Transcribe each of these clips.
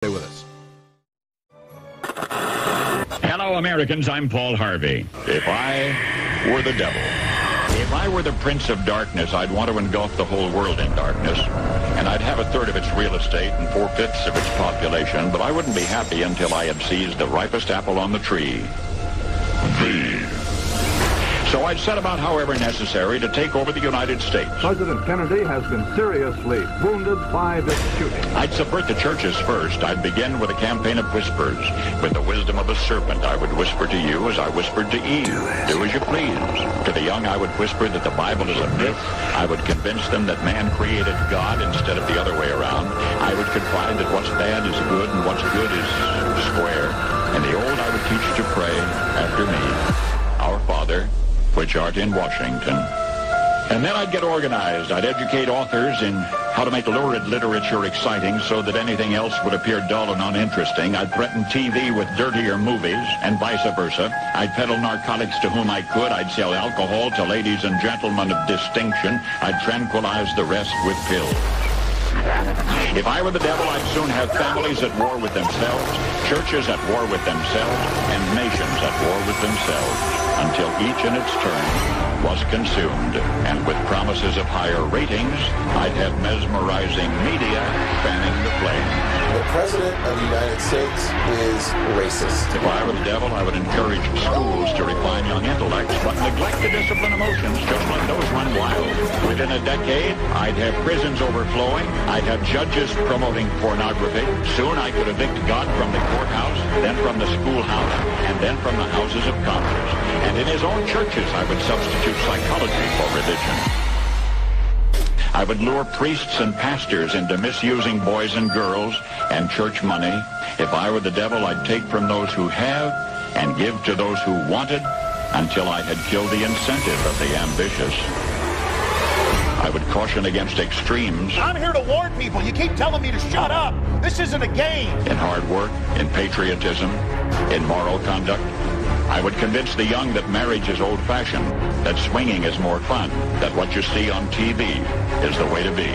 Stay with us. Hello, Americans. I'm Paul Harvey. If I were the devil, if I were the prince of darkness, I'd want to engulf the whole world in darkness, and I'd have a third of its real estate and 4/5 of its population, but I wouldn't be happy until I had seized the ripest apple on the tree. So I'd set about, however necessary, to take over the United States. President Kennedy has been seriously wounded by this shooting. I'd subvert the churches first. I'd begin with a campaign of whispers. With the wisdom of a serpent, I would whisper to you as I whispered to Eve. Do as you please. To the young, I would whisper that the Bible is a myth. I would convince them that man created God instead of the other way around. I would confide that what's bad is good and what's good is square. And the old I would teach to pray after me. Our Father, which art in Washington. And then I'd get organized. I'd educate authors in how to make lurid literature exciting so that anything else would appear dull and uninteresting. I'd threaten TV with dirtier movies and vice versa. I'd peddle narcotics to whom I could. I'd sell alcohol to ladies and gentlemen of distinction. I'd tranquilize the rest with pills. If I were the devil, I'd soon have families at war with themselves, churches at war with themselves, and nations at war with themselves, until each in its turn was consumed. And with promises of higher ratings, I'd have mesmerizing media fanning the flame. The President of the United States is racist. If I were the devil, I would encourage schools to refine young intellects, but neglect the discipline emotions, just let those run wild. Within a decade, I'd have prisons overflowing. I'd have judges promoting pornography. Soon I could evict God from the courthouse, then from the schoolhouse, and then from the houses of Congress. And in his own churches, I would substitute psychology for religion. I would lure priests and pastors into misusing boys and girls and church money. If I were the devil, I'd take from those who have and give to those who wanted until I had killed the incentive of the ambitious. I would caution against extremes. I'm here to warn people. You keep telling me to shut up. This isn't a game. In hard work, in patriotism, in moral conduct. I would convince the young that marriage is old-fashioned, that swinging is more fun, that what you see on TV is the way to be.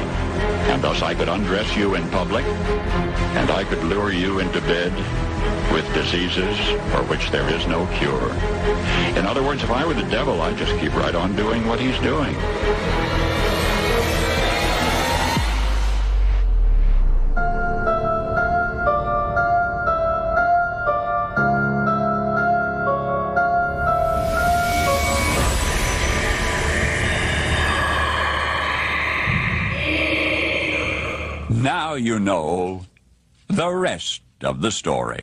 And thus I could undress you in public, and I could lure you into bed with diseases for which there is no cure. In other words, if I were the devil, I'd just keep right on doing what he's doing. Now you know the rest of the story.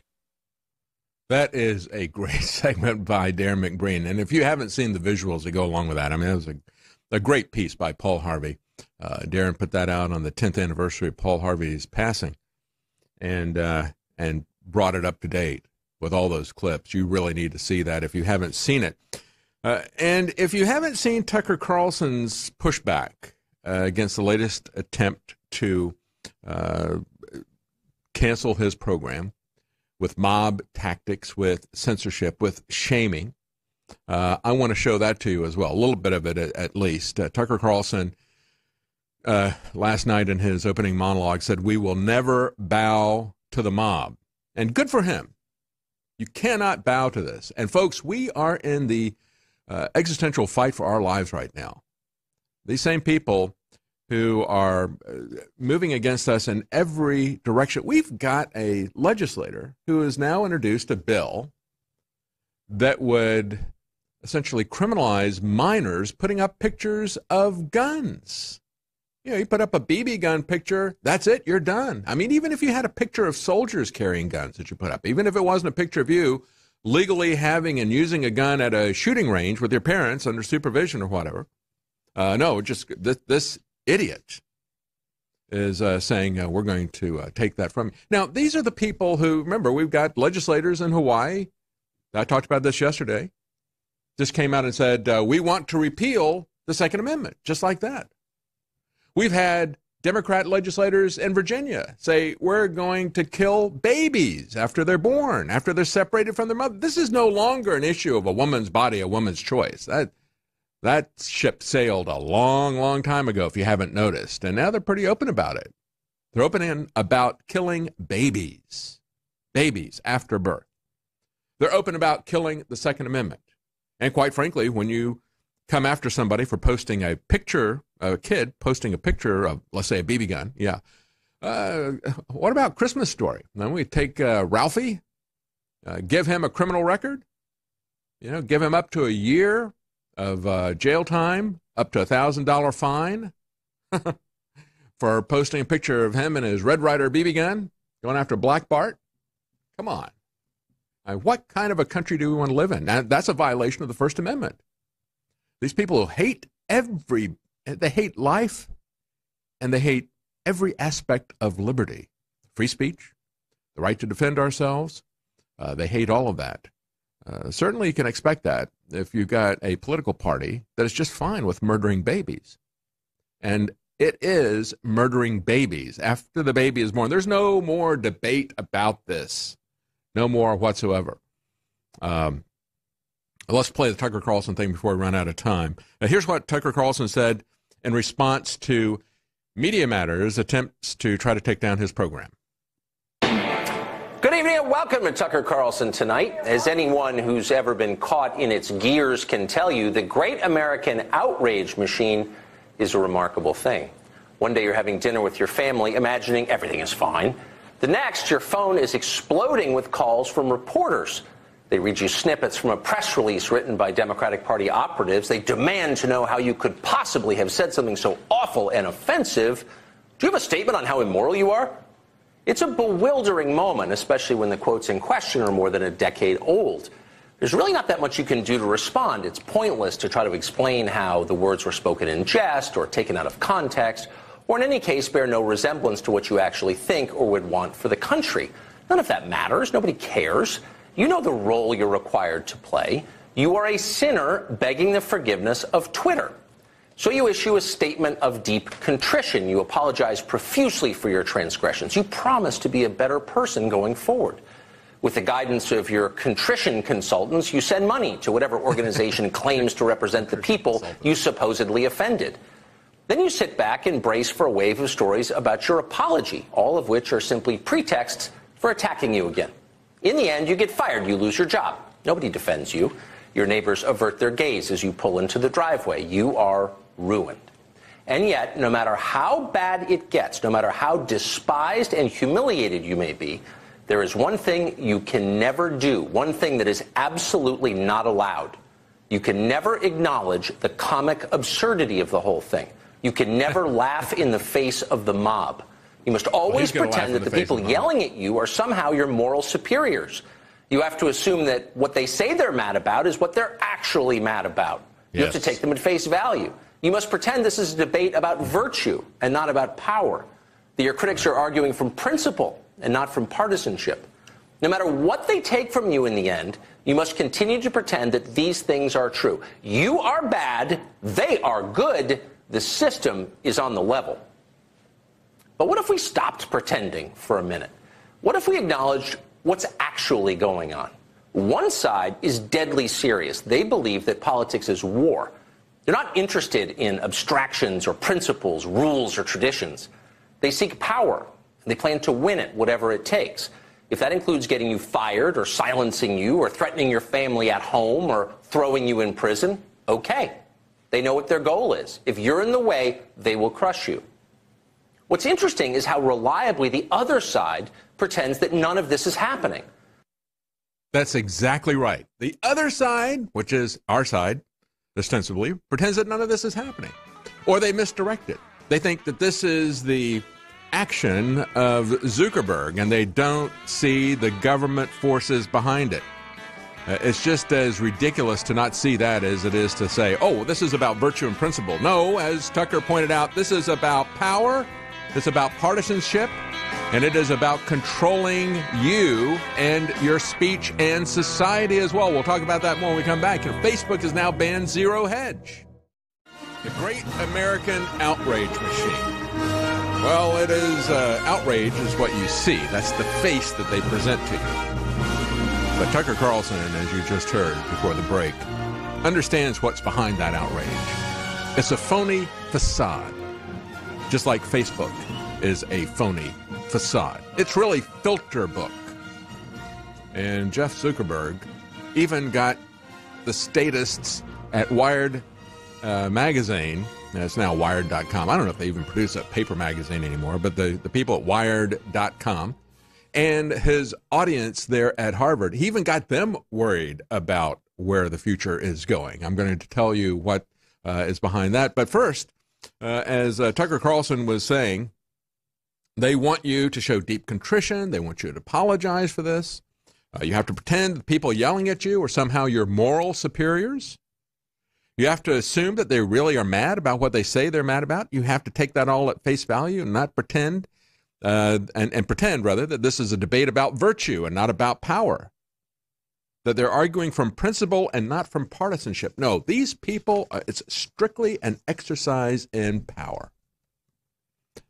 That is a great segment by Darren McBreen. And if you haven't seen the visuals that go along with that, I mean, it was a great piece by Paul Harvey. Darren put that out on the 10th anniversary of Paul Harvey's passing and brought it up to date with all those clips. You really need to see that if you haven't seen it. And if you haven't seen Tucker Carlson's pushback against the latest attempt to cancel his program with mob tactics, with censorship, with shaming, I want to show that to you as well, a little bit of it at least. Tucker Carlson last night in his opening monologue said, "We will never bow to the mob." And good for him. You cannot bow to this. And folks, we are in the existential fight for our lives right now. These same people who are moving against us in every direction. We've got a legislator who has now introduced a bill that would essentially criminalize minors putting up pictures of guns. You know, you put up a BB gun picture, that's it, you're done. I mean, even if you had a picture of soldiers carrying guns that you put up, even if it wasn't a picture of you legally having and using a gun at a shooting range with your parents under supervision or whatever, no, just this idiot is saying we're going to take that from you. Now, these are the people who, remember, we've got legislators in Hawaii. I talked about this yesterday. Just came out and said, we want to repeal the Second Amendment, just like that. We've had Democrat legislators in Virginia say we're going to kill babies after they're born, after they're separated from their mother. This is no longer an issue of a woman's body, a woman's choice. That ship sailed a long, long time ago, if you haven't noticed. And now they're pretty open about it. They're open about killing babies after birth. They're open about killing the Second Amendment. And quite frankly, when you come after somebody for posting a picture, a kid posting a picture of, let's say, a BB gun, what about Christmas Story? Then we take Ralphie, give him a criminal record, give him up to a year of jail time, up to $1,000 fine for posting a picture of him and his Red Ryder BB gun going after Black Bart. Come on. What kind of a country do we want to live in? Now, that's a violation of the First Amendment. These people who hate they hate life, and they hate every aspect of liberty, free speech, the right to defend ourselves. They hate all of that. Certainly you can expect that if you've got a political party that is just fine with murdering babies. And it is murdering babies after the baby is born. There's no more debate about this. No more whatsoever. Let's play the Tucker Carlson thing before we run out of time. Now, here's what Tucker Carlson said in response to Media Matters' attempts to try to take down his program. Good evening and welcome to Tucker Carlson Tonight. As anyone who's ever been caught in its gears can tell you, the great American outrage machine is a remarkable thing. One day you're having dinner with your family, imagining everything is fine. The next, your phone is exploding with calls from reporters. They read you snippets from a press release written by Democratic Party operatives. They demand to know how you could possibly have said something so awful and offensive. Do you have a statement on how immoral you are? It's a bewildering moment, especially when the quotes in question are more than a decade old. There's really not that much you can do to respond. It's pointless to try to explain how the words were spoken in jest or taken out of context, or in any case bear no resemblance to what you actually think or would want for the country. None of that matters. Nobody cares. You know the role you're required to play. You are a sinner begging the forgiveness of Twitter. So you issue a statement of deep contrition. You apologize profusely for your transgressions. You promise to be a better person going forward. With the guidance of your contrition consultants, you send money to whatever organization claims to represent the people you supposedly offended. Then you sit back and brace for a wave of stories about your apology, all of which are simply pretexts for attacking you again. In the end, you get fired. You lose your job. Nobody defends you. Your neighbors avert their gaze as you pull into the driveway. You are ruined. And yet, no matter how bad it gets, no matter how despised and humiliated you may be, there is one thing you can never do, one thing that is absolutely not allowed. You can never acknowledge the comic absurdity of the whole thing. You can never laugh in the face of the mob. You must always pretend that the people yelling at you are somehow your moral superiors. You have to assume that what they say they're mad about is what they're actually mad about. You have to take them at face value. You must pretend this is a debate about virtue and not about power. That your critics are arguing from principle and not from partisanship. No matter what they take from you in the end, you must continue to pretend that these things are true. You are bad, they are good, the system is on the level. But what if we stopped pretending for a minute? What if we acknowledged what's actually going on? One side is deadly serious. They believe that politics is war. They're not interested in abstractions or principles, rules or traditions. They seek power, and they plan to win it, whatever it takes. If that includes getting you fired or silencing you or threatening your family at home or throwing you in prison, okay. They know what their goal is. If you're in the way, they will crush you. What's interesting is how reliably the other side pretends that none of this is happening. That's exactly right. The other side, which is our side, ostensibly, pretends that none of this is happening. Or they misdirect it. They think that this is the action of Zuckerberg, and they don't see the government forces behind it. It's just as ridiculous to not see that as it is to say, oh, this is about virtue and principle. No, as Tucker pointed out, this is about power, it's about partisanship, and it is about controlling you and your speech and society as well. We'll talk about that more when we come back. Facebook has now banned Zerohedge. The great American outrage machine. Well, it is outrage is what you see. That's the face that they present to you. But Tucker Carlson, as you just heard before the break, understands what's behind that outrage. It's a phony facade, just like Facebook is a phony facade. It's really filter book. And Jeff Zuckerberg even got the statists at Wired magazine. It's now Wired.com. I don't know if they even produce a paper magazine anymore, but the people at Wired.com and his audience there at Harvard, he even got them worried about where the future is going. I'm going to tell you what is behind that. But first, as Tucker Carlson was saying, they want you to show deep contrition. They want you to apologize for this. You have to pretend that people yelling at you are somehow your moral superiors. You have to assume that they really are mad about what they say they're mad about. You have to take that all at face value and not pretend, and pretend, rather, that this is a debate about virtue and not about power. That they're arguing from principle and not from partisanship. No, these people, it's strictly an exercise in power.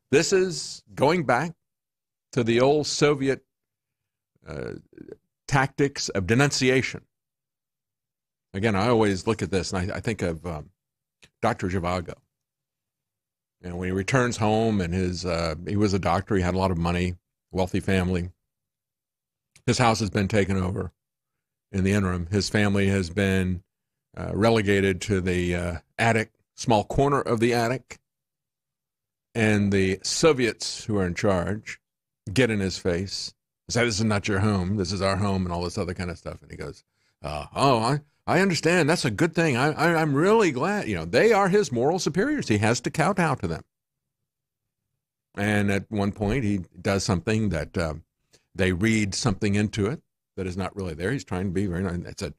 This is going back to the old Soviet tactics of denunciation. Again, I always look at this, and I think of Dr. Zhivago. And when he returns home, and he was a doctor, he had a lot of money, wealthy family. His house has been taken over in the interim. His family has been relegated to the attic, small corner of the attic. And the Soviets who are in charge get in his face, say, this is not your home, this is our home, and all this other kind of stuff. And he goes, I understand. That's a good thing. I'm really glad. You know, they are his moral superiors. He has to kowtow to them. And at one point, he does something that they read something into it that is not really there. He's trying to be very nice. It said,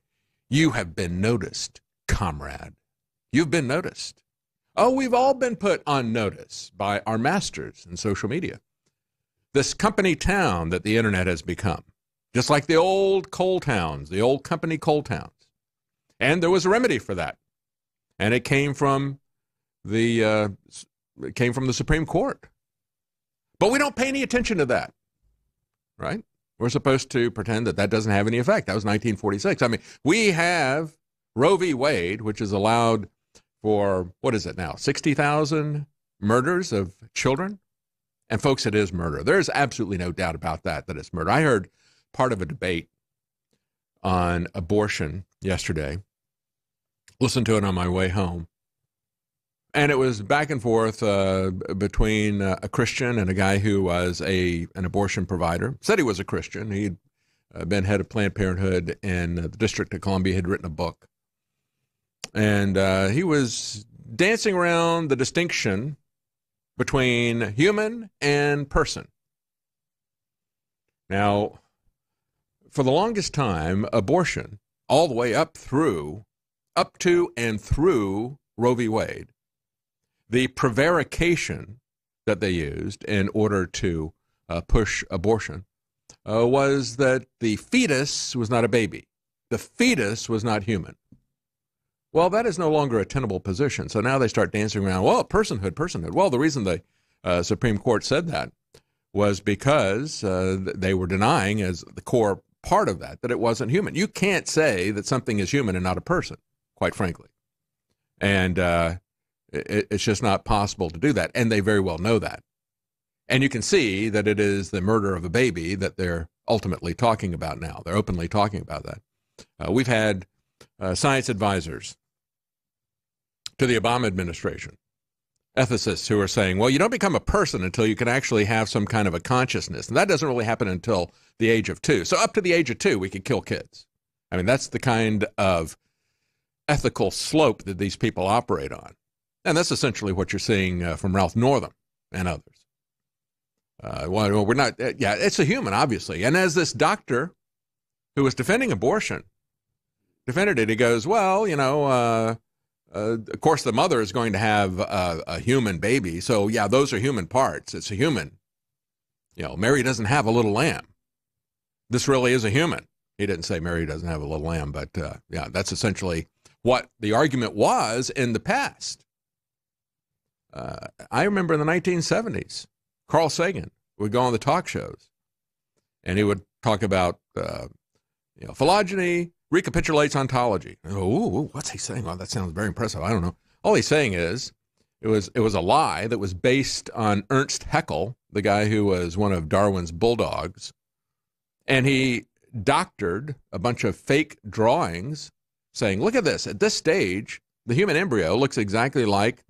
you have been noticed, comrade. You've been noticed. Oh, we've all been put on notice by our masters in social media. This company town that the internet has become, just like the old coal towns, the old company coal towns. And there was a remedy for that. And it came from the Supreme Court. But we don't pay any attention to that, right? We're supposed to pretend that that doesn't have any effect. That was 1946. I mean, we have Roe v. Wade, which is allowed for, what is it now, 60,000 murders of children? And folks, it is murder. There's absolutely no doubt about that it's murder. I heard part of a debate on abortion yesterday. Listened to it on my way home. And it was back and forth between a Christian and a guy who was an abortion provider. Said he was a Christian. He'd been head of Planned Parenthood in the District of Columbia. He'd written a book. And he was dancing around the distinction between human and person. Now, for the longest time, abortion, all the way up to and through Roe v. Wade, the prevarication that they used in order to push abortion was that the fetus was not a baby. The fetus was not human. Well, that is no longer a tenable position. So now they start dancing around, well, personhood. Well, the reason the Supreme Court said that was because they were denying as the core part of that it wasn't human. You can't say that something is human and not a person, quite frankly. And it's just not possible to do that. And they very well know that. And you can see that it is the murder of a baby that they're ultimately talking about now. They're openly talking about that. We've had science advisors to the Obama administration, ethicists who are saying, well, you don't become a person until you can actually have some kind of a consciousness. And that doesn't really happen until the age of 2. So up to the age of 2, we could kill kids. I mean, that's the kind of ethical slope that these people operate on. And that's essentially what you're seeing from Ralph Northam and others. Well, we're not, it's a human, obviously. And as this doctor who was defending abortion defended it, he goes, well, of course, the mother is going to have a human baby. So, yeah, those are human parts. It's a human. Mary doesn't have a little lamb. This really is a human. He didn't say Mary doesn't have a little lamb, but, that's essentially what the argument was in the past. I remember in the 1970s, Carl Sagan would go on the talk shows, and he would talk about, phylogeny recapitulates ontology. Oh, what's he saying? Well, that sounds very impressive. I don't know. All he's saying is it was a lie that was based on Ernst Haeckel, the guy who was one of Darwin's bulldogs, and he doctored a bunch of fake drawings saying, look at this. At this stage, the human embryo looks exactly like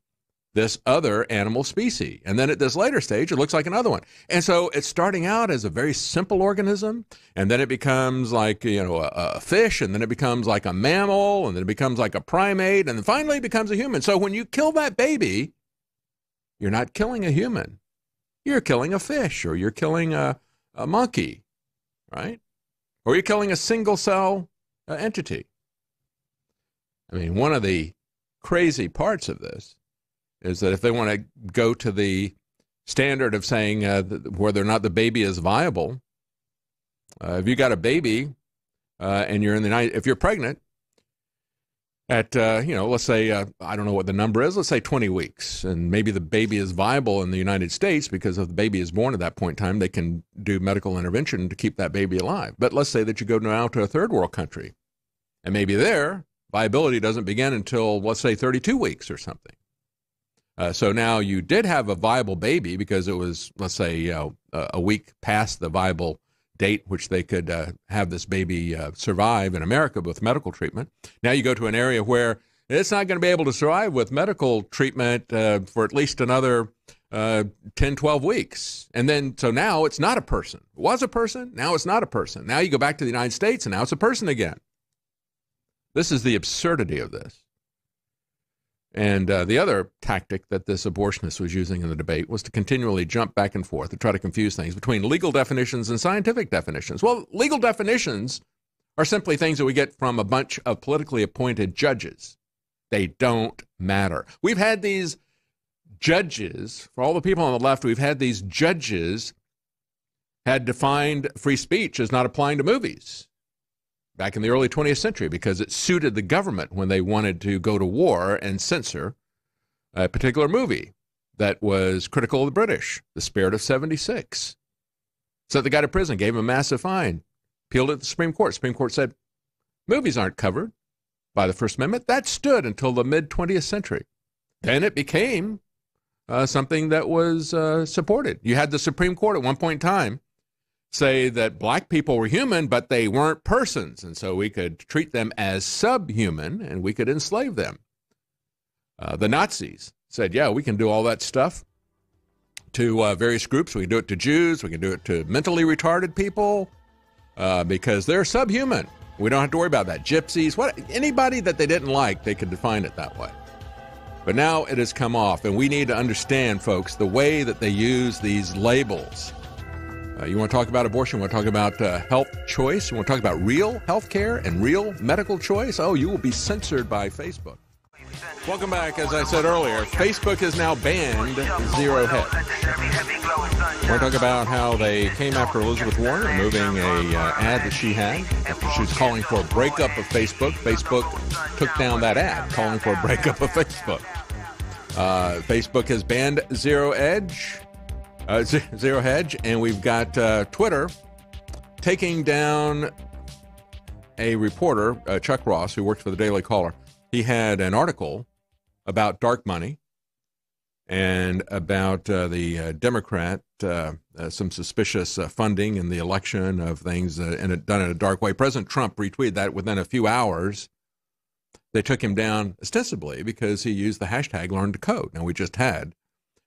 this other animal species. And then at this later stage, it looks like another one. And so it's starting out as a very simple organism, and then it becomes like, a fish, and then it becomes like a mammal, and then it becomes like a primate, and then finally it becomes a human. So when you kill that baby, you're not killing a human. You're killing a fish, or you're killing a monkey, right? Or you're killing a single-cell entity. I mean, one of the crazy parts of this is that if they want to go to the standard of saying whether or not the baby is viable, if you got a baby and you're in the night, if you're pregnant at, let's say, I don't know what the number is, let's say 20 weeks, and maybe the baby is viable in the United States because if the baby is born at that point in time, they can do medical intervention to keep that baby alive. But let's say that you go now to a third world country, and maybe there, viability doesn't begin until, let's say, 32 weeks or something. So now you did have a viable baby because it was, let's say, a week past the viable date which they could have this baby survive in America with medical treatment. Now you go to an area where it's not going to be able to survive with medical treatment for at least another 10, 12 weeks. And then, so now it's not a person. It was a person, now it's not a person. Now you go back to the United States, and now it's a person again. This is the absurdity of this. And the other tactic that this abortionist was using in the debate was to continually jump back and forth to try to confuse things between legal definitions and scientific definitions. Well, legal definitions are simply things that we get from a bunch of politically appointed judges. They don't matter. We've had these judges, for all the people on the left, we've had these judges had defined free speech as not applying to movies back in the early 20th century because it suited the government when they wanted to go to war and censor a particular movie that was critical of the British, The Spirit of 76. Sent the guy to prison, gave him a massive fine, appealed it to the Supreme Court. Supreme Court said, movies aren't covered by the First Amendment. That stood until the mid-20th century. Then it became something that was supported. You had the Supreme Court at one point in time say that black people were human, but they weren't persons, and so we could treat them as subhuman, and we could enslave them. The Nazis said, yeah, we can do all that stuff to various groups. We can do it to Jews. We can do it to mentally retarded people because they're subhuman. We don't have to worry about that. Gypsies, anybody that they didn't like, they could define it that way. But now it has come off, and we need to understand, folks, the way that they use these labels. You want to talk about abortion? You want to talk about health choice? You want to talk about real health care and real medical choice? Oh, you will be censored by Facebook. Welcome back. As I said earlier, Facebook has now banned Zerohedge. I want to talk about how they came after Elizabeth Warren, removing an ad that she had after she was calling for a breakup of Facebook. Facebook took down that ad, calling for a breakup of Facebook. Facebook has banned Zerohedge, and we've got Twitter taking down a reporter, Chuck Ross, who works for the Daily Caller. He had an article about dark money and about the Democrat, some suspicious funding in the election of things and it done in a dark way. President Trump retweeted that within a few hours. They took him down ostensibly because he used the hashtag LearnToCode. Now, we just had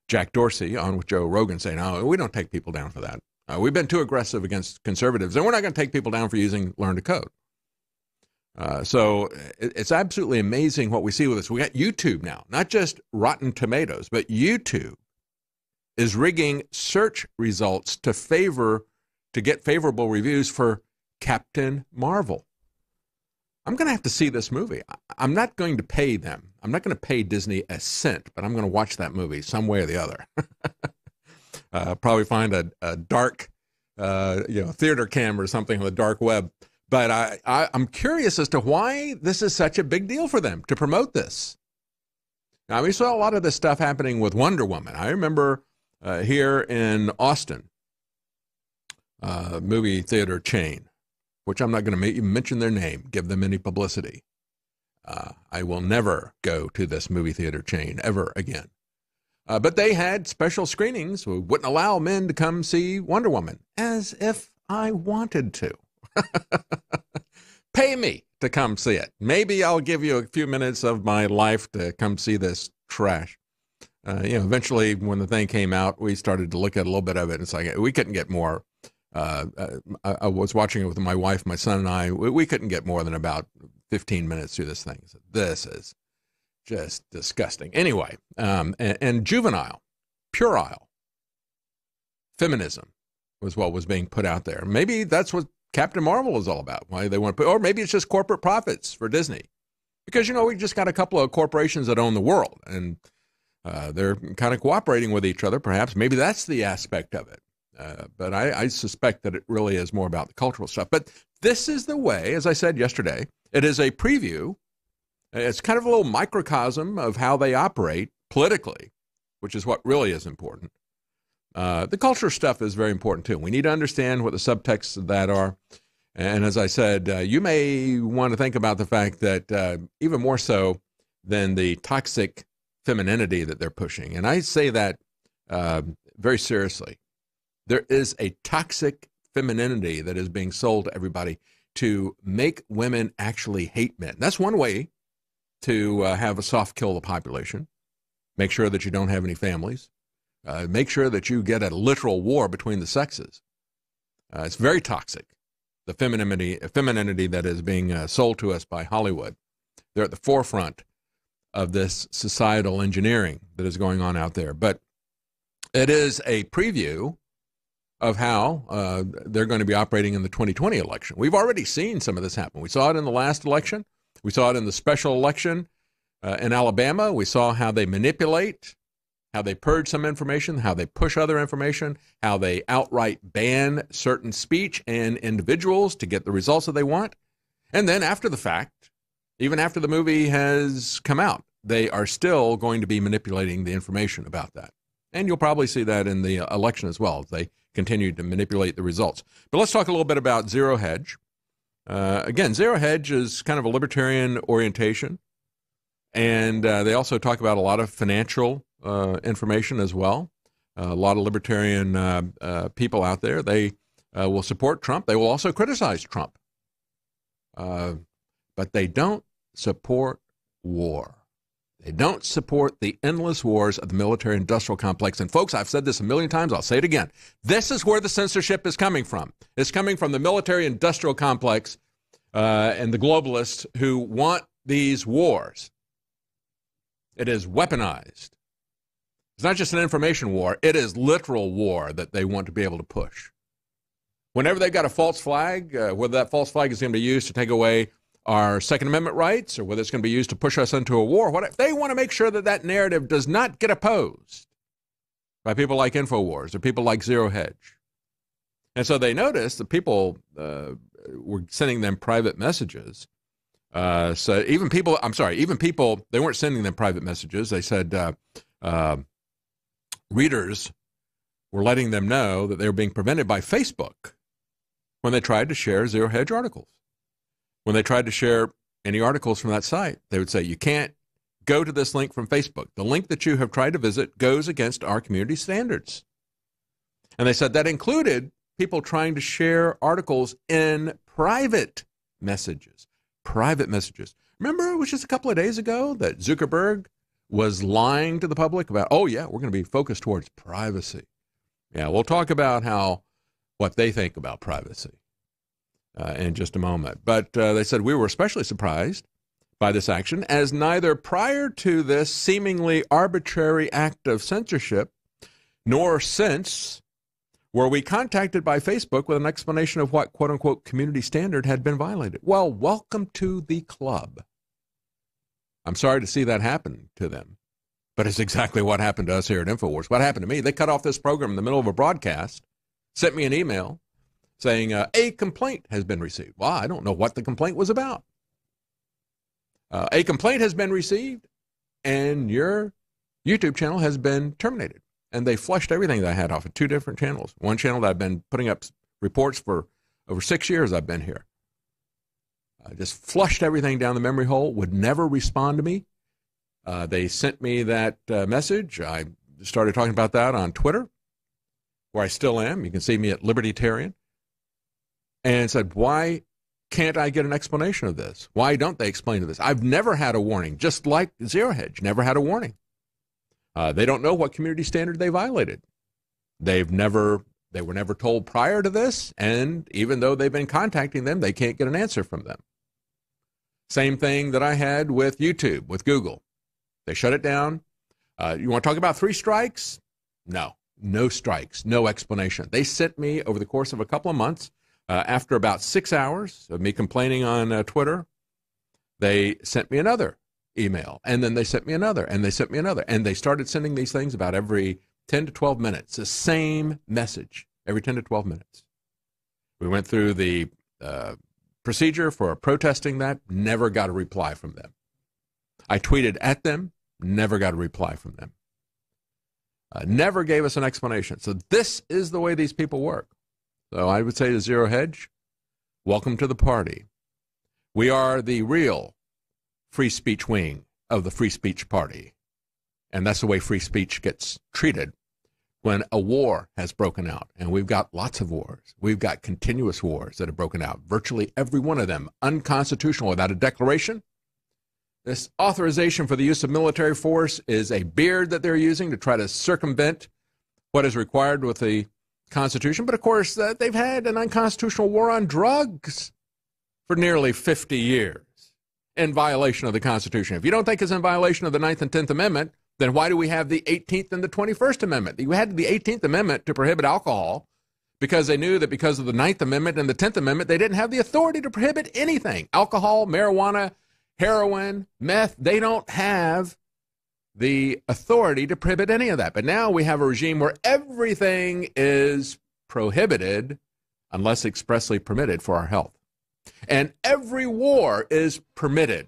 Jack Dorsey on with Joe Rogan saying, no, we don't take people down for that. We've been too aggressive against conservatives, and we're not going to take people down for using LearnToCode. So it's absolutely amazing what we see with this. We got YouTube now, not just Rotten Tomatoes, but YouTube is rigging search results to get favorable reviews for Captain Marvel. I'm going to have to see this movie. I'm not going to pay them. I'm not going to pay Disney a cent, but I'm going to watch that movie some way or the other. Probably find a dark, theater camera or something on the dark web. But I'm curious as to why this is such a big deal for them to promote this. Now, we saw a lot of this stuff happening with Wonder Woman. I remember here in Austin, movie theater chain, which I'm not going to even mention their name, give them any publicity. I will never go to this movie theater chain ever again. But they had special screenings who wouldn't allow men to come see Wonder Woman, as if I wanted to. Pay me to come see it. Maybe I'll give you a few minutes of my life to come see this trash. Eventually, when the thing came out, we started to look at a little bit of it. And it's like, we couldn't get more. I was watching it with my wife, my son, and I. We couldn't get more than about 15 minutes through this thing. So this is just disgusting. Anyway, and juvenile, puerile feminism was what was being put out there. Maybe that's what Captain Marvel is all about. Why they want to put, or maybe it's just corporate profits for Disney, because we just got a couple of corporations that own the world, and they're kind of cooperating with each other. Perhaps maybe that's the aspect of it. But I suspect that it really is more about the cultural stuff. But this is the way, as I said yesterday, it is a preview. It's kind of a little microcosm of how they operate politically, which is what really is important. The culture stuff is very important, too. We need to understand what the subtexts of that are. And as I said, you may want to think about the fact that even more so than the toxic femininity that they're pushing, and I say that very seriously, there is a toxic femininity that is being sold to everybody to make women actually hate men. That's one way to have a soft kill the population. Make sure that you don't have any families. Make sure that you get a literal war between the sexes. It's very toxic, the femininity that is being sold to us by Hollywood. They're at the forefront of this societal engineering that is going on out there. But it is a preview of how they're going to be operating in the 2020 election. We've already seen some of this happen. We saw it in the last election. We saw it in the special election in Alabama. We saw how they manipulate, how they purge some information, how they push other information, how they outright ban certain speech and individuals to get the results that they want. And then after the fact, even after the movie has come out, they are still going to be manipulating the information about that. And you'll probably see that in the election as well. They continue to manipulate the results. But let's talk a little bit about Zerohedge. Again, Zerohedge is kind of a libertarian orientation. And they also talk about a lot of financial information as well. A lot of libertarian people out there. They will support Trump. They will also criticize Trump. But they don't support war. They don't support the endless wars of the military-industrial complex. And folks, I've said this a million times. I'll say it again. This is where the censorship is coming from. It's coming from the military-industrial complex and the globalists who want these wars. It is weaponized. It's not just an information war. It is literal war that they want to be able to push. Whenever they've got a false flag, whether that false flag is going to be used to take away our Second Amendment rights, or whether it's going to be used to push us into a war, they want to make sure that that narrative does not get opposed by people like InfoWars or people like Zerohedge. And so they noticed that people were sending them private messages. So even people, they weren't sending them private messages. They said readers were letting them know that they were being prevented by Facebook when they tried to share Zerohedge articles. When they tried to share any articles from that site, they would say, you can't go to this link from Facebook. The link that you have tried to visit goes against our community standards. And they said that included people trying to share articles in private messages. Private messages. Remember, it was just a couple of days ago that Zuckerberg was lying to the public about, oh, yeah, we're going to be focused towards privacy. Yeah, we'll talk about what they think about privacy in just a moment. But they said we were especially surprised by this action, as neither prior to this seemingly arbitrary act of censorship, nor since were we contacted by Facebook with an explanation of what, quote-unquote, community standard had been violated. Well, welcome to the club. I'm sorry to see that happen to them, but it's exactly what happened to us here at InfoWars. What happened to me, they cut off this program in the middle of a broadcast, sent me an email saying a complaint has been received. Well, I don't know what the complaint was about. A complaint has been received, and your YouTube channel has been terminated. And they flushed everything that I had off of 2 different channels. One channel that I've been putting up reports for over 6 years I've been here. I just flushed everything down the memory hole, would never respond to me. They sent me that message. I started talking about that on Twitter, where I still am. You can see me at Libertarian. And said, why can't I get an explanation of this? Why don't they explain this? I've never had a warning, just like Zerohedge never had a warning. They don't know what community standard they violated. They were never told prior to this, and even though they've been contacting them, they can't get an answer from them. Same thing that I had with YouTube, with Google. They shut it down. You want to talk about 3 strikes? No strikes, no explanation. They sent me over the course of a couple of months, after about 6 hours of me complaining on Twitter, they sent me another email, and then they sent me another, and they sent me another, and they started sending these things about every 10 to 12 minutes, the same message every 10 to 12 minutes. We went through the procedure for protesting that, never got a reply from them. I tweeted at them, never got a reply from them. Never gave us an explanation. So this is the way these people work. So I would say to Zerohedge, welcome to the party. We are the real free speech wing of the free speech party. And that's the way free speech gets treated when a war has broken out. And we've got lots of wars. We've got continuous wars that have broken out, virtually every one of them unconstitutional without a declaration. This authorization for the use of military force is a beard that they're using to try to circumvent what is required with the Constitution. But of course, they've had an unconstitutional war on drugs for nearly 50 years in violation of the Constitution. If you don't think it's in violation of the 9th and 10th Amendment, then why do we have the 18th and the 21st Amendment? You had the 18th Amendment to prohibit alcohol because they knew that because of the 9th Amendment and the 10th Amendment, they didn't have the authority to prohibit anything. Alcohol, marijuana, heroin, meth, they don't have the authority to prohibit any of that. But now we have a regime where everything is prohibited unless expressly permitted for our health. And every war is permitted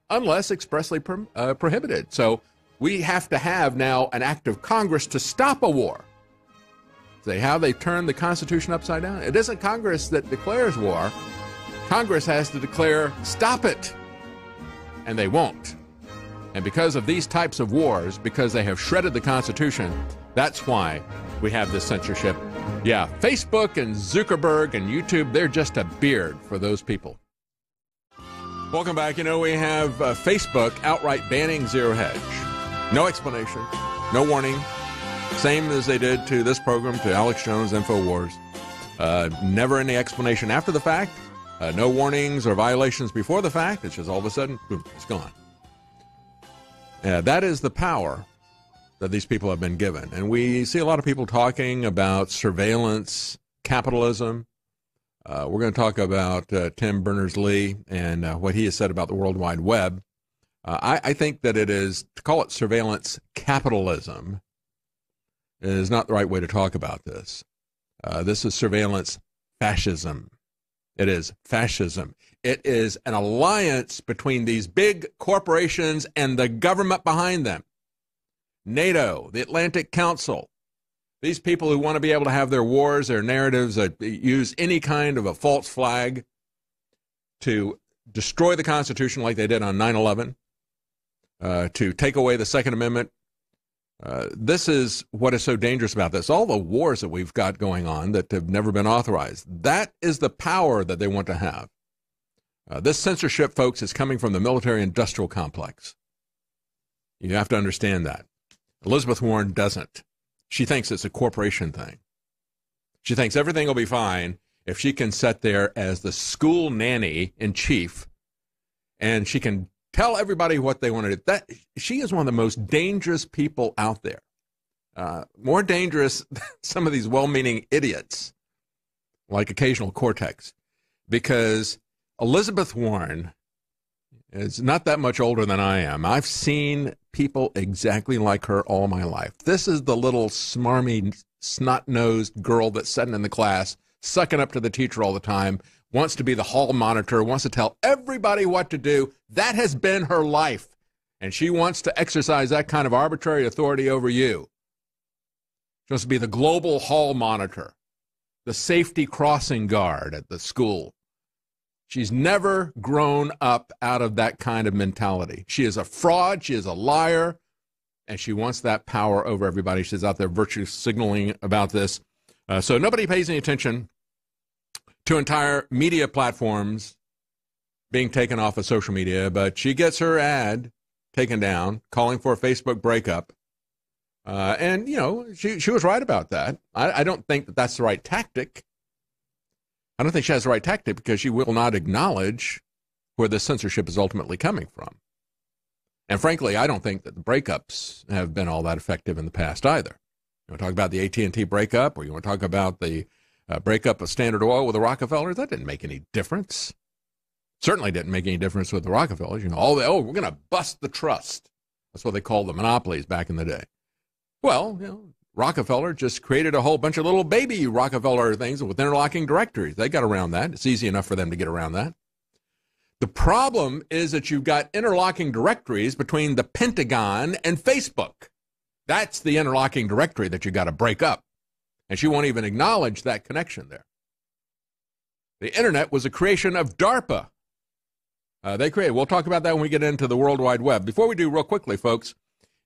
unless expressly prohibited. So we have to have now an act of Congress to stop a war. See how they turn the Constitution upside down? It isn't Congress that declares war. Congress has to declare, stop it. And they won't. And because of these types of wars, because they have shredded the Constitution, that's why we have this censorship. Yeah, Facebook and Zuckerberg and YouTube, they're just a beard for those people. Welcome back. You know, we have Facebook outright banning Zerohedge. No explanation, no warning. Same as they did to this program, to Alex Jones, InfoWars. Never any explanation after the fact. No warnings or violations before the fact. It's just all of a sudden, boom, it's gone. That is the power that these people have been given. And we see a lot of people talking about surveillance capitalism. We're going to talk about Tim Berners-Lee and what he has said about the World Wide Web. I think that it is, to call it surveillance capitalism is not the right way to talk about this. This is surveillance fascism. It is fascism. It is an alliance between these big corporations and the government behind them. NATO, the Atlantic Council, these people who want to be able to have their wars, their narratives, use any kind of a false flag to destroy the Constitution like they did on 9/11, to take away the Second Amendment. This is what is so dangerous about this. All the wars that we've got going on that have never been authorized, that is the power that they want to have. This censorship, folks, is coming from the military-industrial complex. You have to understand that. Elizabeth Warren doesn't. She thinks it's a corporation thing. She thinks everything will be fine if she can sit there as the school nanny in chief and she can tell everybody what they want to do. That, she is one of the most dangerous people out there. More dangerous than some of these well-meaning idiots like Occasional Cortex, because Elizabeth Warren is not that much older than I am. I've seen people exactly like her all my life. This is the little smarmy, snot-nosed girl that's sitting in the class, sucking up to the teacher all the time, wants to be the hall monitor, wants to tell everybody what to do. That has been her life. And she wants to exercise that kind of arbitrary authority over you. She wants to be the global hall monitor, the safety crossing guard at the school. She's never grown up out of that kind of mentality. She is a fraud. She is a liar. and she wants that power over everybody. She's out there virtue signaling about this. So nobody pays any attention to entire media platforms being taken off of social media, but she gets her ad taken down, calling for a Facebook breakup. And, you know, she was right about that. I don't think that that's the right tactic. I don't think she has the right tactic because she will not acknowledge where the censorship is ultimately coming from. And frankly, I don't think that the breakups have been all that effective in the past either. You want to talk about the AT&T breakup, or you want to talk about the breakup of Standard Oil with the Rockefellers? That didn't make any difference. Certainly didn't make any difference with the Rockefellers. You know, we're going to bust the trust. That's what they called the monopolies back in the day. Well, you know, Rockefeller just created a whole bunch of little baby Rockefeller things with interlocking directories. They got around that. It's easy enough for them to get around that. The problem is that you've got interlocking directories between the Pentagon and Facebook. That's the interlocking directory that you got to break up. And she won't even acknowledge that connection there. The internet was a creation of DARPA. We'll talk about that when we get into the World Wide Web. Before we do, real quickly, folks,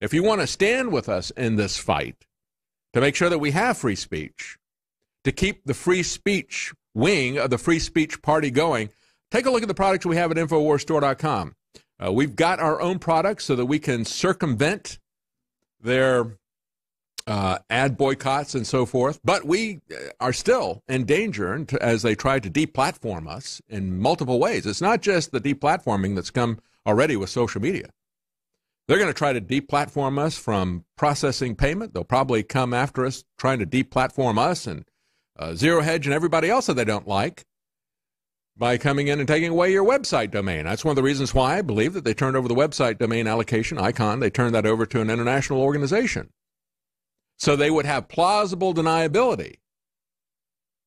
if you want to stand with us in this fight to make sure that we have free speech, to keep the free speech wing of the free speech party going, take a look at the products we have at InfoWarsStore.com. We've got our own products so that we can circumvent their ad boycotts and so forth, but we are still in danger as they try to deplatform us in multiple ways. It's not just the deplatforming that's come already with social media. They're going to try to deplatform us from processing payment. They'll probably come after us trying to deplatform us and Zerohedge and everybody else that they don't like by coming in and taking away your website domain. That's one of the reasons why I believe that they turned over the website domain allocation icon. They turned that over to an international organization. So they would have plausible deniability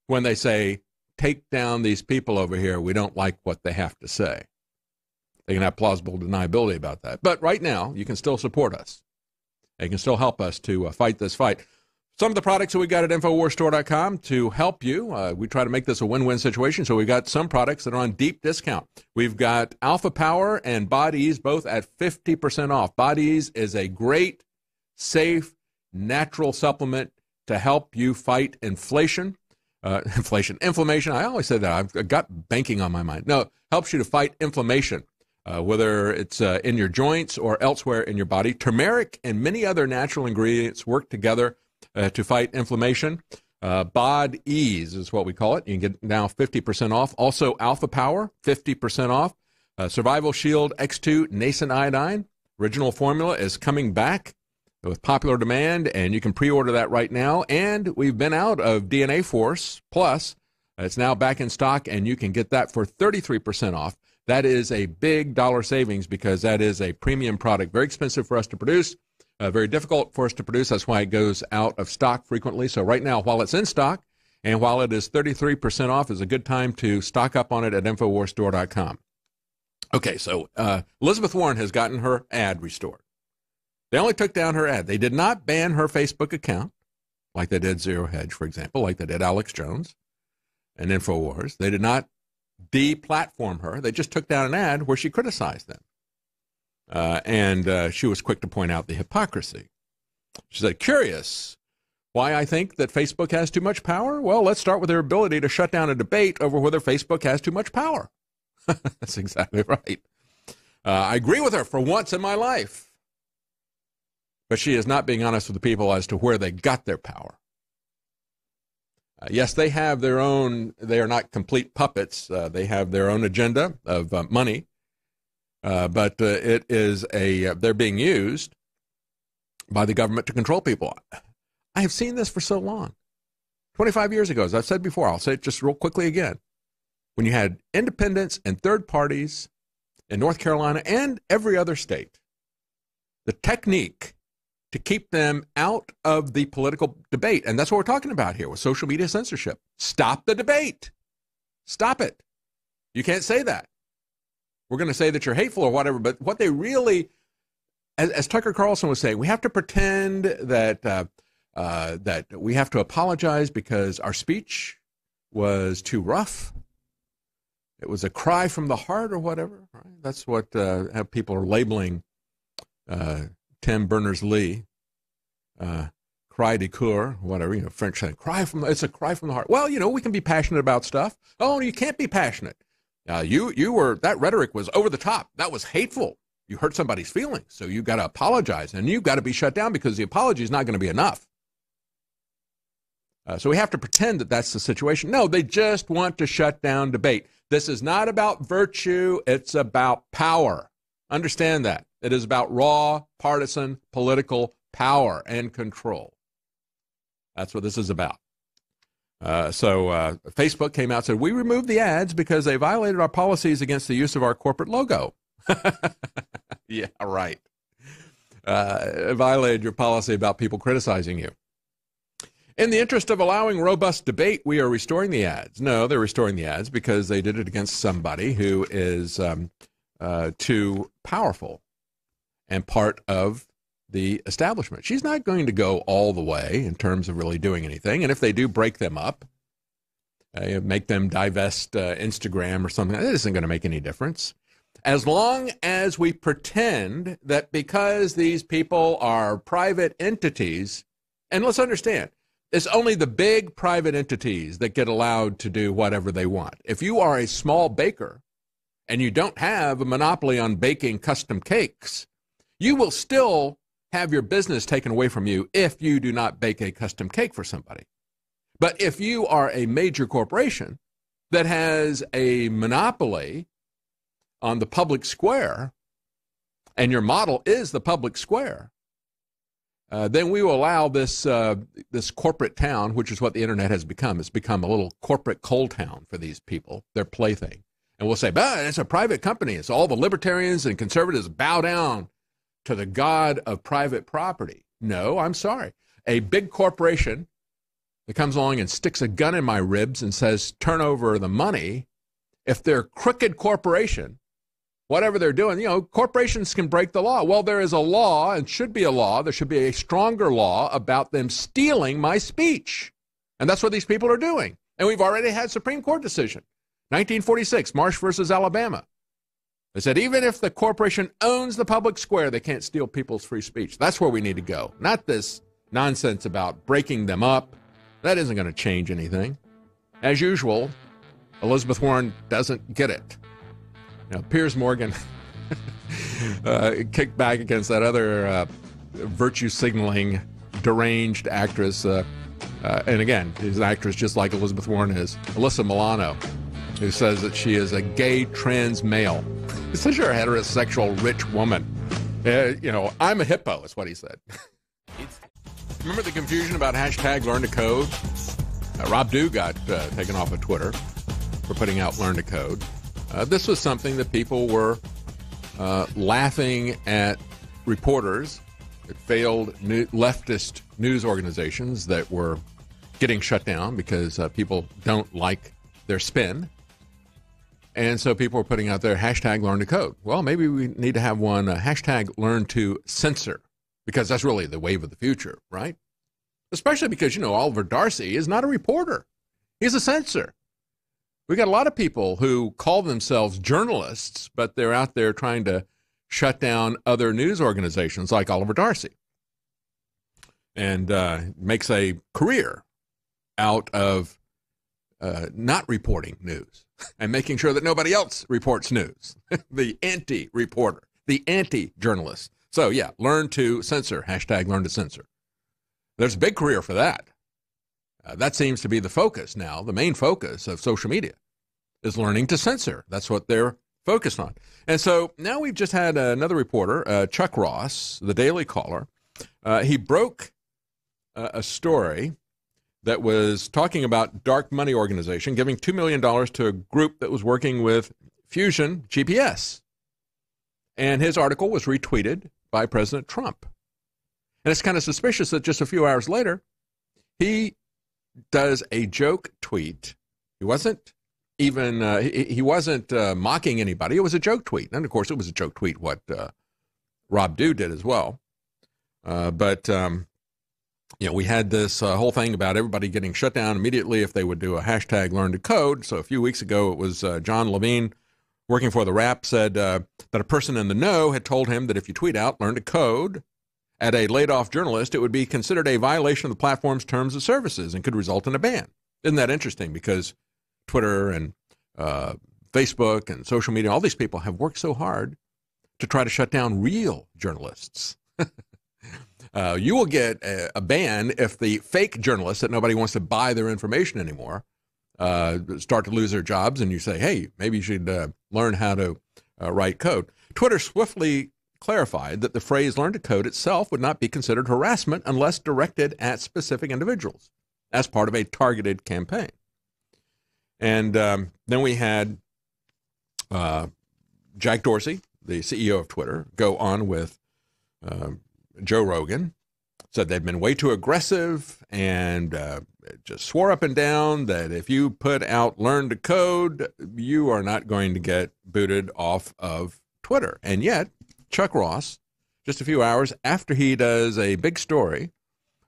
when they say, take down these people over here. We don't like what they have to say. They can have plausible deniability about that. But right now, you can still support us. They can still help us to fight this fight. Some of the products that we got at InfoWarsStore.com to help you, we try to make this a win-win situation, so we've got some products that are on deep discount. We've got Alpha Power and Bodies both at 50% off. Bodies is a great, safe, natural supplement to help you fight inflation. Inflammation. I always say that. I've got banking on my mind. No, helps you to fight inflammation, whether it's in your joints or elsewhere in your body. Turmeric and many other natural ingredients work together to fight inflammation. Bod Ease is what we call it. You can get now 50% off. Also, Alpha Power, 50% off. Survival Shield X2 Nascent Iodine. Original formula is coming back with popular demand, and you can pre-order that right now. And we've been out of DNA Force Plus. It's now back in stock, and you can get that for 33% off. That is a big dollar savings because that is a premium product. Very expensive for us to produce, very difficult for us to produce. That's why it goes out of stock frequently. So right now, while it's in stock and while it is 33% off, is a good time to stock up on it at InfoWarsStore.com. Okay, so Elizabeth Warren has gotten her ad restored. They only took down her ad. They did not ban her Facebook account, like they did Zerohedge, for example, like they did Alex Jones and InfoWars. They did not deplatform her. They just took down an ad where she criticized them. And she was quick to point out the hypocrisy. She said, curious why I think that Facebook has too much power? Well, let's start with their ability to shut down a debate over whether Facebook has too much power. That's exactly right. I agree with her for once in my life. But she is not being honest with the people as to where they got their power. Yes, they have their own, they are not complete puppets. They have their own agenda of money. But it is they're being used by the government to control people. I have seen this for so long. 25 years ago, as I've said before, I'll say it just real quickly again. When you had independents and third parties in North Carolina and every other state, the technique to keep them out of the political debate. And that's what we're talking about here with social media censorship. Stop the debate. Stop it. You can't say that. We're going to say that you're hateful or whatever, but what they really, as Tucker Carlson was saying, we have to pretend that that we have to apologize because our speech was too rough. It was a cry from the heart or whatever. Right? That's what how people are labeling Tim Berners-Lee, cry de coeur, whatever, French saying, it's a cry from the heart. Well, we can be passionate about stuff. Oh, you can't be passionate. That rhetoric was over the top. That was hateful. You hurt somebody's feelings, so you got to apologize, and you've got to be shut down because the apology is not going to be enough. So we have to pretend that that's the situation. No, they just want to shut down debate. This is not about virtue. It's about power. Understand that. It is about raw, partisan, political power and control. That's what this is about. So Facebook came out and said, we removed the ads because they violated our policies against the use of our corporate logo. Yeah, right. Violated your policy about people criticizing you. In the interest of allowing robust debate, we are restoring the ads. No, they're restoring the ads because they did it against somebody who is too powerful and part of the establishment. She's not going to go all the way in terms of really doing anything. And if they do break them up, make them divest Instagram or something, that isn't going to make any difference. As long as we pretend that because these people are private entities, and let's understand, it's only the big private entities that get allowed to do whatever they want. If you are a small baker and you don't have a monopoly on baking custom cakes, you will still have your business taken away from you if you do not bake a custom cake for somebody. But if you are a major corporation that has a monopoly on the public square, and your model is the public square, then we will allow this corporate town, which is what the internet has become. It's become a little corporate coal town for these people, their plaything. And we'll say, but it's a private company. It's all the libertarians and conservatives bow down to the god of private property. No, I'm sorry. A big corporation that comes along and sticks a gun in my ribs and says, turn over the money, if they're a crooked corporation, whatever they're doing, corporations can break the law. Well, there is a law and should be a law. There should be a stronger law about them stealing my speech. And that's what these people are doing. And we've already had Supreme Court decision. 1946, Marsh versus Alabama. They said even if the corporation owns the public square, they can't steal people's free speech. That's where we need to go. Not this nonsense about breaking them up. That isn't going to change anything. As usual, Elizabeth Warren doesn't get it. Piers Morgan kicked back against that other virtue signaling deranged actress. And again, she's an actress just like Elizabeth Warren is. Alyssa Milano, who says that she is a gay trans male. He says you're a heterosexual rich woman. I'm a hippo, is what he said. Remember the confusion about hashtag LearnToCode? Rob Dew got taken off of Twitter for putting out LearnToCode. This was something that people were laughing at reporters at failed leftist news organizations that were getting shut down because people don't like their spin. And so people were putting out their hashtag LearnToCode. Well, maybe we need to have one hashtag LearnToCensor, because that's really the wave of the future, right? Especially because, Oliver Darcy is not a reporter. He's a censor. We got a lot of people who call themselves journalists, but they're out there trying to shut down other news organizations like Oliver Darcy, and makes a career out of not reporting news and making sure that nobody else reports news. The anti-reporter, the anti-journalist. So yeah, learn to censor, hashtag learn to censor. There's a big career for that. That seems to be the focus now. The main focus of social media is learning to censor. That's what they're focused on. And so now we've just had another reporter, Chuck Ross, the Daily Caller. He broke a story that was talking about dark money organization giving $2 million to a group that was working with Fusion GPS. And his article was retweeted by President Trump. And it's kind of suspicious that just a few hours later, he does a joke tweet. He wasn't even, he wasn't mocking anybody. It was a joke tweet. And of course, it was a joke tweet what Rob Dew did as well. But we had this whole thing about everybody getting shut down immediately if they would do a hashtag learn to code. So a few weeks ago, it was John Levine working for the Wrap said that a person in the know had told him that if you tweet out learn to code, at a laid-off journalist, it would be considered a violation of the platform's terms of services and could result in a ban. Isn't that interesting? Because Twitter and Facebook and social media, all these people have worked so hard to try to shut down real journalists. You will get a ban if the fake journalists that nobody wants to buy their information anymore start to lose their jobs, and you say, hey, maybe you should learn how to write code. Twitter swiftly clarified that the phrase learn to code itself would not be considered harassment unless directed at specific individuals as part of a targeted campaign. And then we had Jack Dorsey, the CEO of Twitter, go on with Joe Rogan, said they'd been way too aggressive and just swore up and down that if you put out learn to code, you are not going to get booted off of Twitter. And yet, Chuck Ross, just a few hours after he does a big story,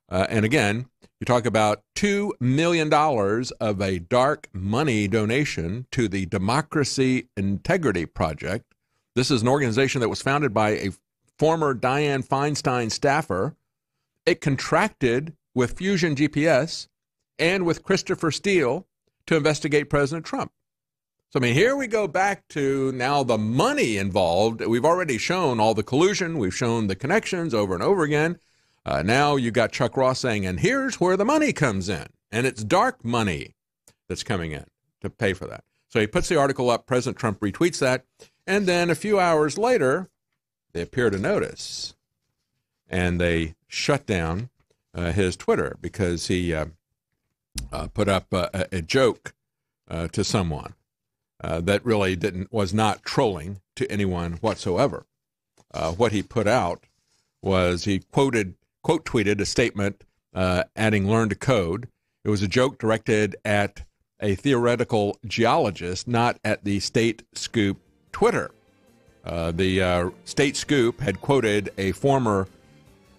and again, you talk about $2 million of a dark money donation to the Democracy Integrity Project. This is an organization that was founded by a former Dianne Feinstein staffer. It contracted with Fusion GPS and with Christopher Steele to investigate President Trump. So, I mean, here we go back to now the money involved. We've already shown all the collusion. We've shown the connections over and over again. Now you got Chuck Ross saying, and here's where the money comes in. And it's dark money that's coming in to pay for that. So he puts the article up. President Trump retweets that. And then a few hours later, they appear to notice. And they shut down his Twitter because he put up a joke to someone that really was not trolling to anyone whatsoever. What he put out was he quote tweeted a statement adding learn to code. It was a joke directed at a theoretical geologist, not at the State Scoop Twitter. The State Scoop had quoted a former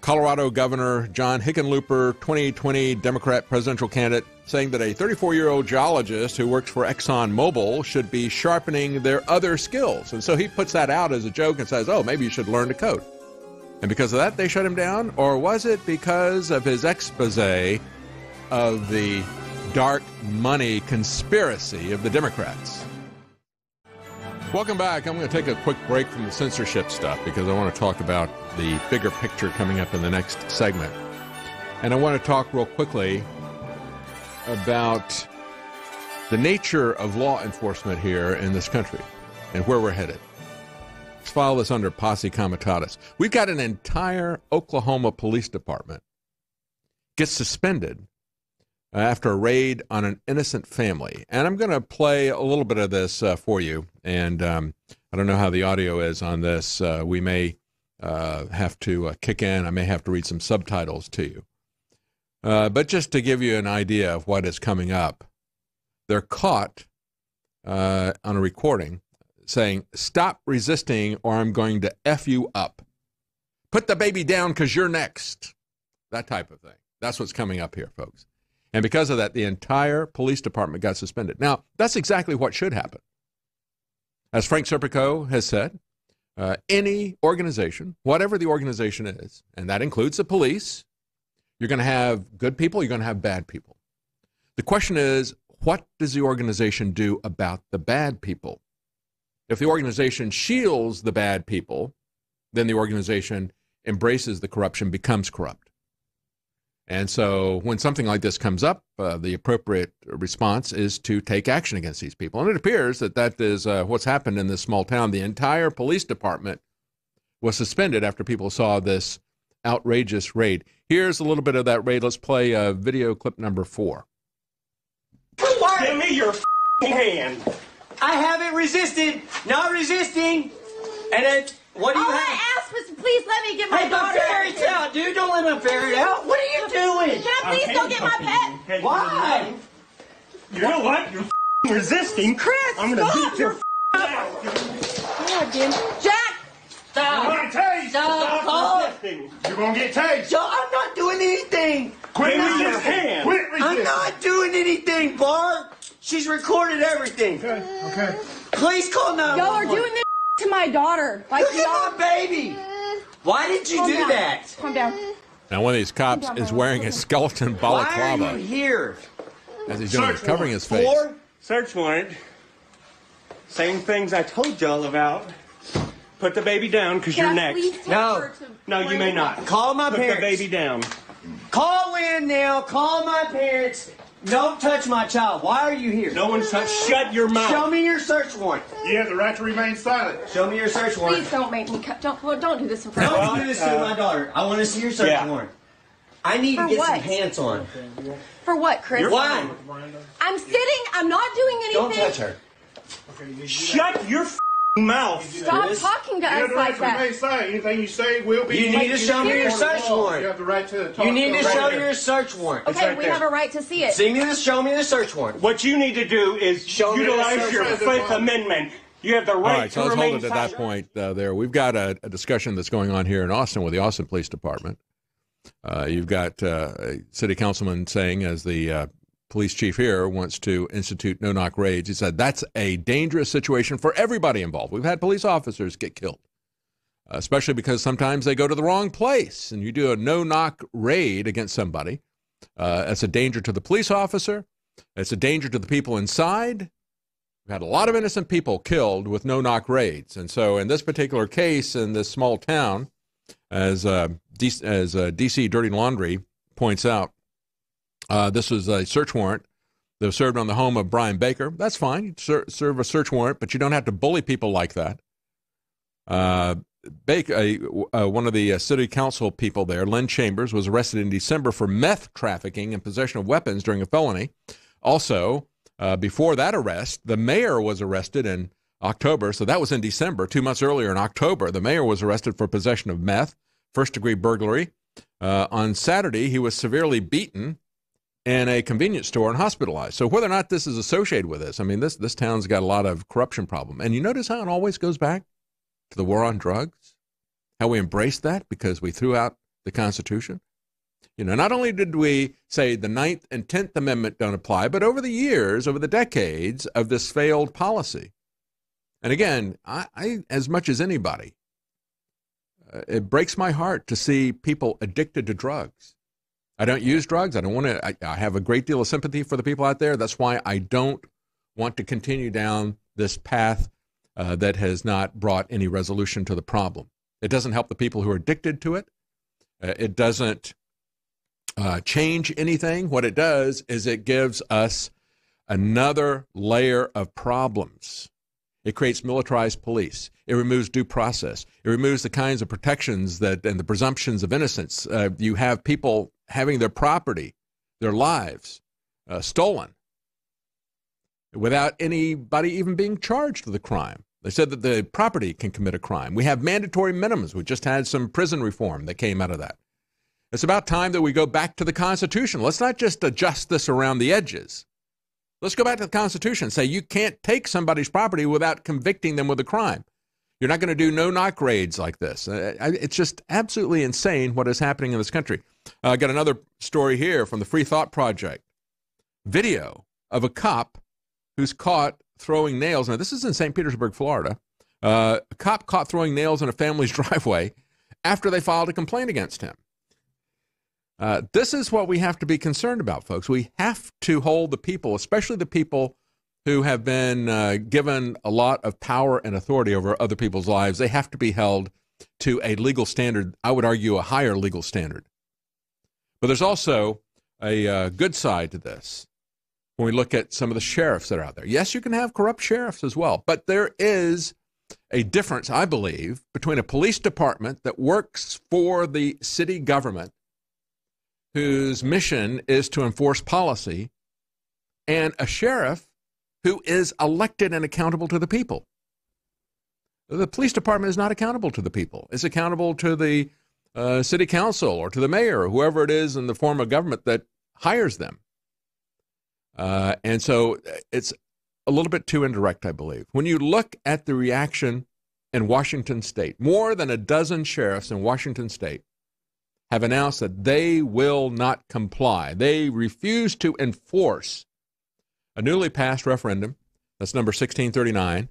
Colorado Governor John Hickenlooper, 2020 Democrat presidential candidate, saying that a 34-year-old geologist who works for ExxonMobil should be sharpening their other skills. And so he puts that out as a joke and says, oh, maybe you should learn to code. And because of that, they shut him down? Or was it because of his expose of the dark money conspiracy of the Democrats? Welcome back. I'm going to take a quick break from the censorship stuff because I want to talk about the bigger picture coming up in the next segment. And I want to talk real quickly about the nature of law enforcement here in this country and where we're headed. Let's file this under Posse Comitatus. We've got an entire Oklahoma police department gets suspended after a raid on an innocent family. And I'm going to play a little bit of this for you. And I don't know how the audio is on this. We may have to kick in. I may have to read some subtitles to you. But just to give you an idea of what is coming up, they're caught on a recording saying, stop resisting or I'm going to F you up. Put the baby down because you're next. That type of thing. That's what's coming up here, folks. And because of that, the entire police department got suspended. Now, that's exactly what should happen. As Frank Serpico has said, any organization, whatever the organization is, and that includes the police, you're going to have good people, you're going to have bad people. The question is, what does the organization do about the bad people? If the organization shields the bad people, then the organization embraces the corruption, becomes corrupt. And so when something like this comes up, the appropriate response is to take action against these people. And it appears that that is what's happened in this small town. The entire police department was suspended after people saw this outrageous raid. Here's a little bit of that raid. Let's play video clip number 4. Give me your hand. I haven't resisted. Not resisting. And then, what do you have? All I asked was please let me get my daughter. Ferry it out, dude. Don't let him ferry it out. What are you doing? Can I please go get my pet? Why? You know what? You're resisting. Chris, I'm going to beat your God, Jim. Jack! Stop! I'm going to tase. Stop! Resisting. You're going to get tased. Joe, I'm not doing anything. Quit resisting. Quit resisting. I'm not doing anything, Bart. She's recorded everything. Okay. Please call 911. Y'all are doing this to my daughter. Like, look at my baby. Why did you do that? Calm down. Now, one of these cops is wearing a skeleton balaclava. Why are you here? As he's doing it, covering his face. Search warrant. Same things I told y'all about. Put the baby down because you're next. No. No, you may not. Call my Put parents. the baby down. Call in now. Call my parents. Don't touch my child. Why are you here? No one's touched. Shut your mouth. Show me your search warrant. You have the right to remain silent. Show me your search warrant. Please don't make me cut. Don't do this in front of Don't do this to my daughter. I want to see your search warrant. I need to get some pants on. For what, Chris? Why? I'm sitting. I'm not doing anything. Don't touch her. Shut your mouth. Stop talking to You have us the right like to that. remain silent. Anything you say will be. You need to show me your search warrant. You have the right to talk. You need to show your your search warrant. Okay, we have a right to see it. Show me the search warrant. What you need to do is utilize your Fifth Amendment. You have the All right right, so to let's remain hold it at silent. that point there. We've got a discussion that's going on here in Austin with the Austin Police Department. You've got a city councilman saying, as the police chief here wants to institute no-knock raids, he said that's a dangerous situation for everybody involved. We've had police officers get killed, especially because sometimes they go to the wrong place, and you do a no-knock raid against somebody. It's a danger to the police officer. It's a danger to the people inside. We've had a lot of innocent people killed with no-knock raids. And so in this particular case, in this small town, as DC Dirty Laundry points out, this was a search warrant that was served on the home of Brian Baker. That's fine. You serve a search warrant, but you don't have to bully people like that. Baker, one of the city council people there, Lynn Chambers, was arrested in December for meth trafficking and possession of weapons during a felony. Also, before that arrest, the mayor was arrested in October. So that was in December. 2 months earlier in October, the mayor was arrested for possession of meth, first-degree burglary. On Saturday, he was severely beaten in a convenience store and hospitalized. So whether or not this is associated with this, I mean, this town's got a lot of corruption problem. And you notice how it always goes back to the war on drugs, how we embraced that because we threw out the Constitution. You know, not only did we say the 9th and 10th Amendment don't apply, but over the years, over the decades of this failed policy. And again, I as much as anybody, it breaks my heart to see people addicted to drugs. I don't use drugs. I don't want to. I have a great deal of sympathy for the people out there. That's why I don't want to continue down this path that has not brought any resolution to the problem. It doesn't help the people who are addicted to it. It doesn't change anything. What it does is it gives us another layer of problems. It creates militarized police. It removes due process. It removes the kinds of protections and the presumptions of innocence. You have people having their property, their lives stolen without anybody even being charged with the crime. They said that the property can commit a crime. We have mandatory minimums. We just had some prison reform that came out of that. It's about time that we go back to the Constitution. Let's not just adjust this around the edges. Let's go back to the Constitution and say you can't take somebody's property without convicting them with a crime. You're not going to do no-knock raids like this. It's just absolutely insane what is happening in this country. I got another story here from the Free Thought Project. Video of a cop who's caught throwing nails. Now, this is in St. Petersburg, Florida. A cop caught throwing nails in a family's driveway after they filed a complaint against him. This is what we have to be concerned about, folks. We have to hold the people, especially the people who have been given a lot of power and authority over other people's lives. They have to be held to a legal standard, I would argue a higher legal standard. But there's also a good side to this when we look at some of the sheriffs that are out there. Yes, you can have corrupt sheriffs as well, but there is a difference, I believe, between a police department that works for the city government, whose mission is to enforce policy, and a sheriff who is elected and accountable to the people. The police department is not accountable to the people. It's accountable to the city council or to the mayor or whoever it is in the form of government that hires them. And so it's a little bit too indirect, I believe. When you look at the reaction in Washington State, more than a dozen sheriffs in Washington State have announced that they will not comply. They refuse to enforce a newly passed referendum, that's number 1639,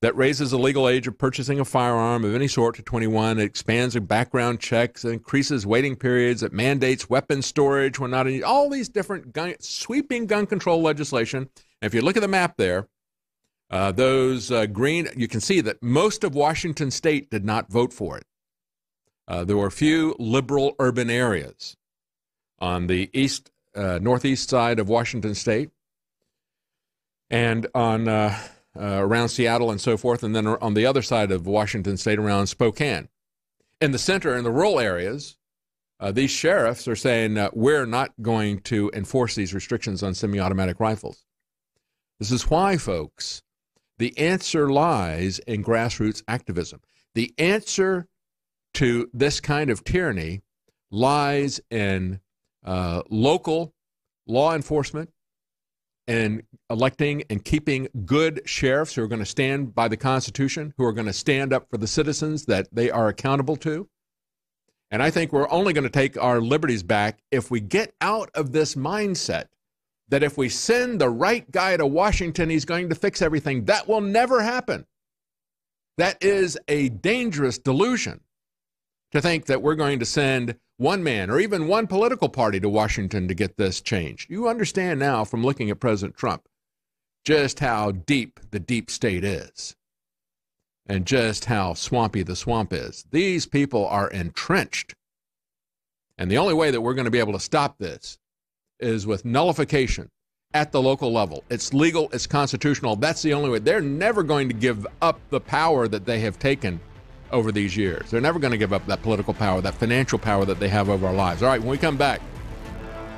that raises the legal age of purchasing a firearm of any sort to 21. It expands the background checks, increases waiting periods, it mandates weapon storage when not in all these different sweeping gun control legislation. And if you look at the map there, those green, you can see that most of Washington state did not vote for it. There were a few liberal urban areas on the northeast side of Washington state and on around Seattle and so forth, and then on the other side of Washington state around Spokane. In the center, in the rural areas, these sheriffs are saying, we're not going to enforce these restrictions on semi-automatic rifles. This is why, folks, the answer lies in grassroots activism. The answer to this kind of tyranny lies in local law enforcement and electing and keeping good sheriffs who are going to stand by the Constitution, who are going to stand up for the citizens that they are accountable to. And I think we're only going to take our liberties back if we get out of this mindset that if we send the right guy to Washington, he's going to fix everything. That will never happen. That is a dangerous delusion to think that we're going to send one man or even one political party to Washington to get this changed. You understand now from looking at President Trump just how deep the deep state is and just how swampy the swamp is. These people are entrenched. And the only way that we're going to be able to stop this is with nullification at the local level. It's legal, it's constitutional. That's the only way. They're never going to give up the power that they have taken over these years. They're never going to give up that political power, that financial power that they have over our lives. All right, when we come back,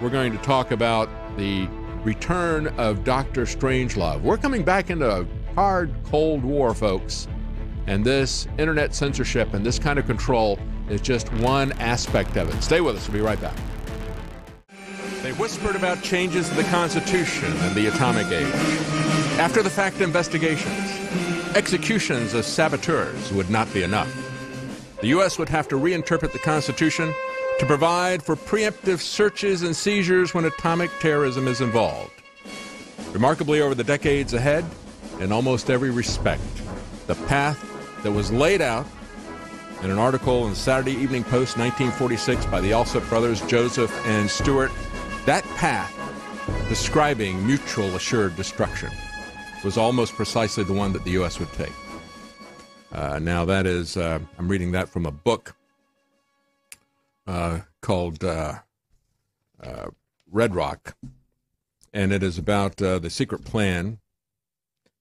we're going to talk about the return of Dr. Strangelove. We're coming back into a hard, cold war, folks. And this internet censorship and this kind of control is just one aspect of it. Stay with us. We'll be right back. They whispered about changes to the Constitution and the atomic age. After the fact investigations, executions of saboteurs would not be enough. The U.S. would have to reinterpret the Constitution to provide for preemptive searches and seizures when atomic terrorism is involved. Remarkably, over the decades ahead, in almost every respect, the path that was laid out in an article in the Saturday Evening Post, 1946, by the Alsop brothers, Joseph and Stuart, that path describing mutual assured destruction was almost precisely the one that the U.S. would take. Now that is, I'm reading that from a book called Red Rock, and it is about the secret plan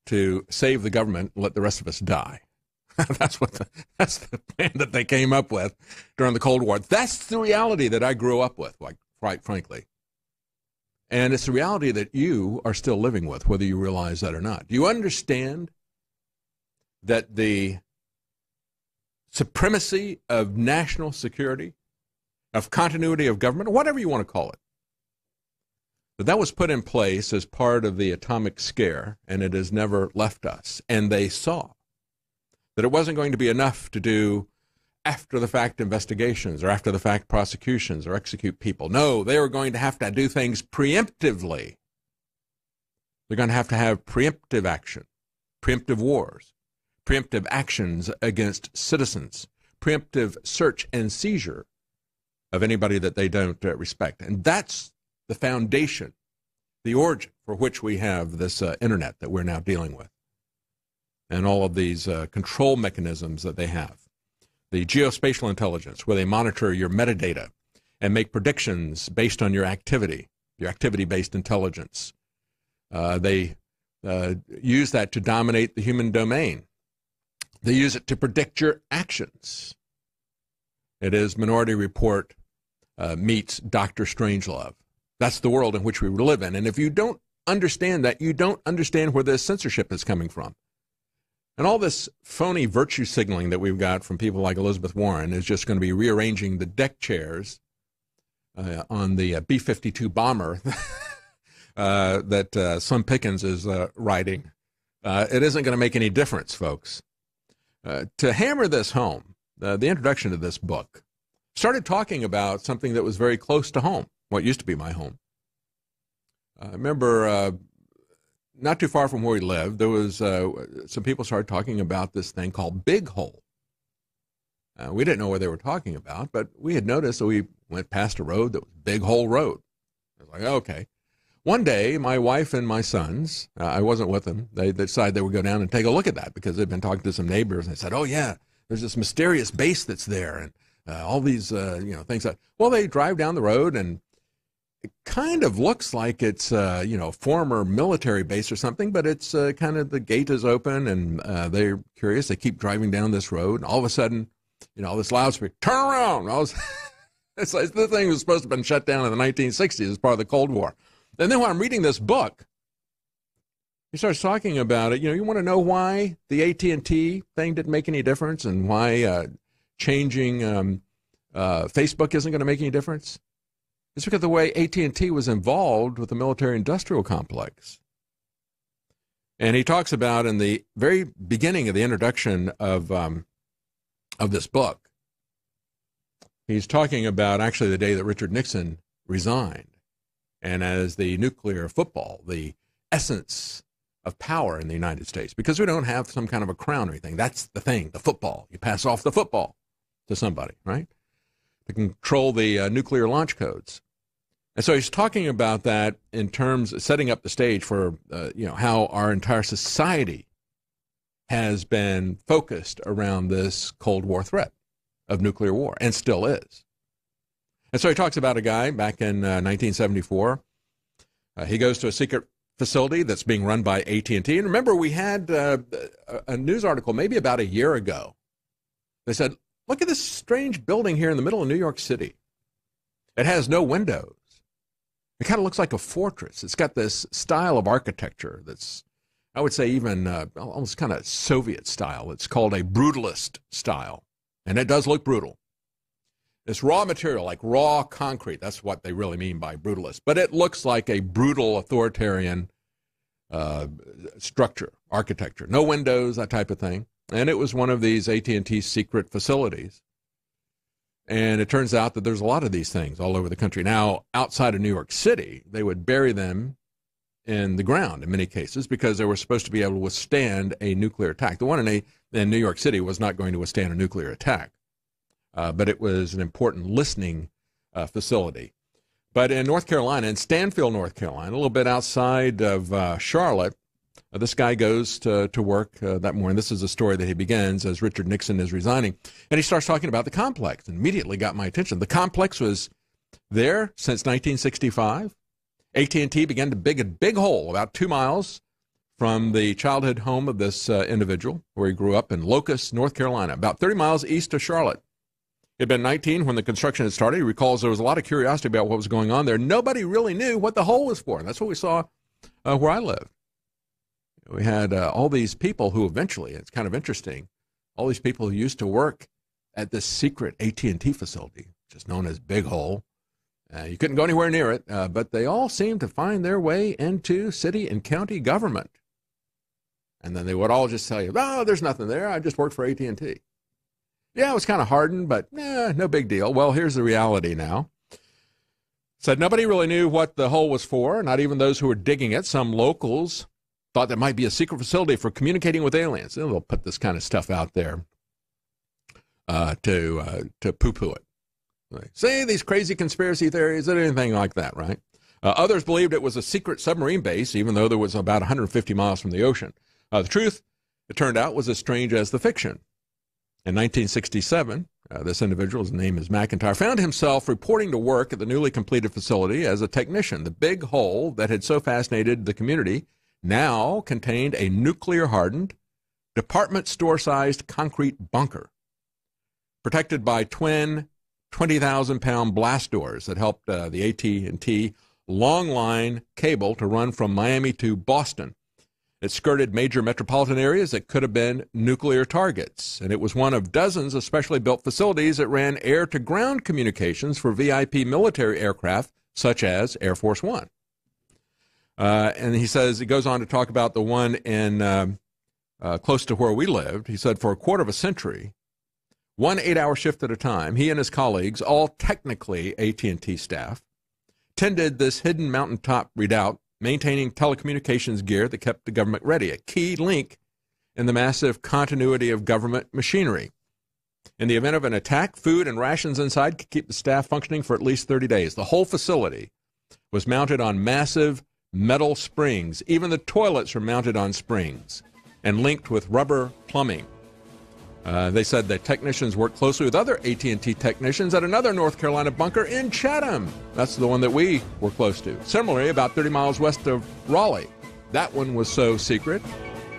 to save the government and let the rest of us die. That's the plan that they came up with during the Cold War. That's the reality that I grew up with, quite frankly. And it's the reality that you are still living with, whether you realize that or not. Do you understand that the supremacy of national security, of continuity of government, whatever you want to call it, that was put in place as part of the atomic scare, and it has never left us. And they saw that it wasn't going to be enough to do after-the-fact investigations or after-the-fact prosecutions or execute people. No, they were going to have do things preemptively. They're going to have preemptive action, preemptive wars, preemptive actions against citizens, preemptive search and seizure of anybody that they don't respect. And that's the foundation, the origin for which we have this internet that we're now dealing with and all of these control mechanisms that they have. The geospatial intelligence, where they monitor your metadata and make predictions based on your activity-based intelligence. They use that to dominate the human domain. They use it to predict your actions. It is Minority Report meets Dr. Strangelove. That's the world in which we live in. And if you don't understand that, you don't understand where this censorship is coming from. And all this phony virtue signaling that we've got from people like Elizabeth Warren is just going to be rearranging the deck chairs on the B-52 bomber that Slim Pickens is riding. It isn't going to make any difference, folks. To hammer this home, the introduction to this book started talking about something that was very close to home, what used to be my home. I remember not too far from where we lived, there was some people started talking about this thing called Big Hole. We didn't know what they were talking about, but we had noticed, so we went past a road that was Big Hole Road. I was like, okay. One day, my wife and my sons, I wasn't with them, they decided they would go down and take a look at that because they'd been talking to some neighbors, and they said, oh, yeah, there's this mysterious base that's there, and all these, things. Well, they drive down the road, and it kind of looks like it's, former military base or something, but it's kind of the gate is open, and they're curious. They keep driving down this road, and all of a sudden, this loudspeaker, turn around. It's like the thing was supposed to have been shut down in the 1960s as part of the Cold War. And then when I'm reading this book, he starts talking about it. You want to know why the AT&T thing didn't make any difference and why changing Facebook isn't going to make any difference? It's because of the way AT&T was involved with the military-industrial complex. And he talks about in the very beginning of the introduction of this book, he's talking about actually the day that Richard Nixon resigned. And as the nuclear football, the essence of power in the United States, because we don't have some kind of a crown or anything. That's the thing, the football. You pass off the football to somebody, right? To control the nuclear launch codes. And so he's talking about that in terms of setting up the stage for, how our entire society has been focused around this Cold War threat of nuclear war, and still is. And so he talks about a guy back in 1974. He goes to a secret facility that's being run by AT&T. And remember, we had a news article maybe about a year ago. They said, look at this strange building here in the middle of New York City. It has no windows. It kind of looks like a fortress. It's got this style of architecture that's, I would say, even almost kind of Soviet style. It's called a brutalist style. And it does look brutal. It's raw material, like raw concrete. That's what they really mean by brutalist. But it looks like a brutal authoritarian structure, architecture. No windows, that type of thing. And it was one of these AT&T secret facilities. And it turns out that there's a lot of these things all over the country. Now, outside of New York City, they would bury them in the ground in many cases because they were supposed to be able to withstand a nuclear attack. The one in New York City was not going to withstand a nuclear attack. But it was an important listening facility. But in North Carolina, in Stanfield, North Carolina, a little bit outside of Charlotte, this guy goes to work that morning. This is a story that he begins as Richard Nixon is resigning. And he starts talking about the complex and immediately got my attention. The complex was there since 1965. AT&T began to dig a big hole about 2 miles from the childhood home of this individual, where he grew up in Locust, North Carolina, about 30 miles east of Charlotte. He had been 19 when the construction had started. He recalls there was a lot of curiosity about what was going on there. Nobody really knew what the hole was for. And that's what we saw where I lived. We had all these people who eventually, it's kind of interesting, all these people who used to work at this secret AT&T facility, just known as Big Hole. You couldn't go anywhere near it, but they all seemed to find their way into city and county government. And then they would all just tell you, oh, there's nothing there. I just worked for AT&T. Yeah, it was kind of hardened, but no big deal. Well, here's the reality now. Said nobody really knew what the hole was for, not even those who were digging it. Some locals thought there might be a secret facility for communicating with aliens. And they'll put this kind of stuff out there to poo-poo it. Like, see, these crazy conspiracy theories or anything like that, right? Others believed it was a secret submarine base, even though there was about 150 miles from the ocean. The truth, it turned out, was as strange as the fiction. In 1967, this individual, his name is McIntyre, found himself reporting to work at the newly completed facility as a technician. The big hole that had so fascinated the community now contained a nuclear-hardened, department store-sized concrete bunker, protected by twin 20,000-pound blast doors that helped the AT&T long-line cable to run from Miami to Boston. It skirted major metropolitan areas that could have been nuclear targets, and it was one of dozens of specially built facilities that ran air-to-ground communications for VIP military aircraft, such as Air Force One. And he says, he goes on to talk about the one in close to where we lived. He said, for a quarter of a century, 1 8-hour shift at a time, he and his colleagues, all technically AT&T staff, tended this hidden mountaintop redoubt maintaining telecommunications gear that kept the government ready, a key link in the massive continuity of government machinery. In the event of an attack, food and rations inside could keep the staff functioning for at least 30 days. The whole facility was mounted on massive metal springs. Even the toilets are mounted on springs and linked with rubber plumbing. They said that technicians worked closely with other AT&T technicians at another North Carolina bunker in Chatham. That's the one that we were close to. Similarly, about 30 miles west of Raleigh. That one was so secret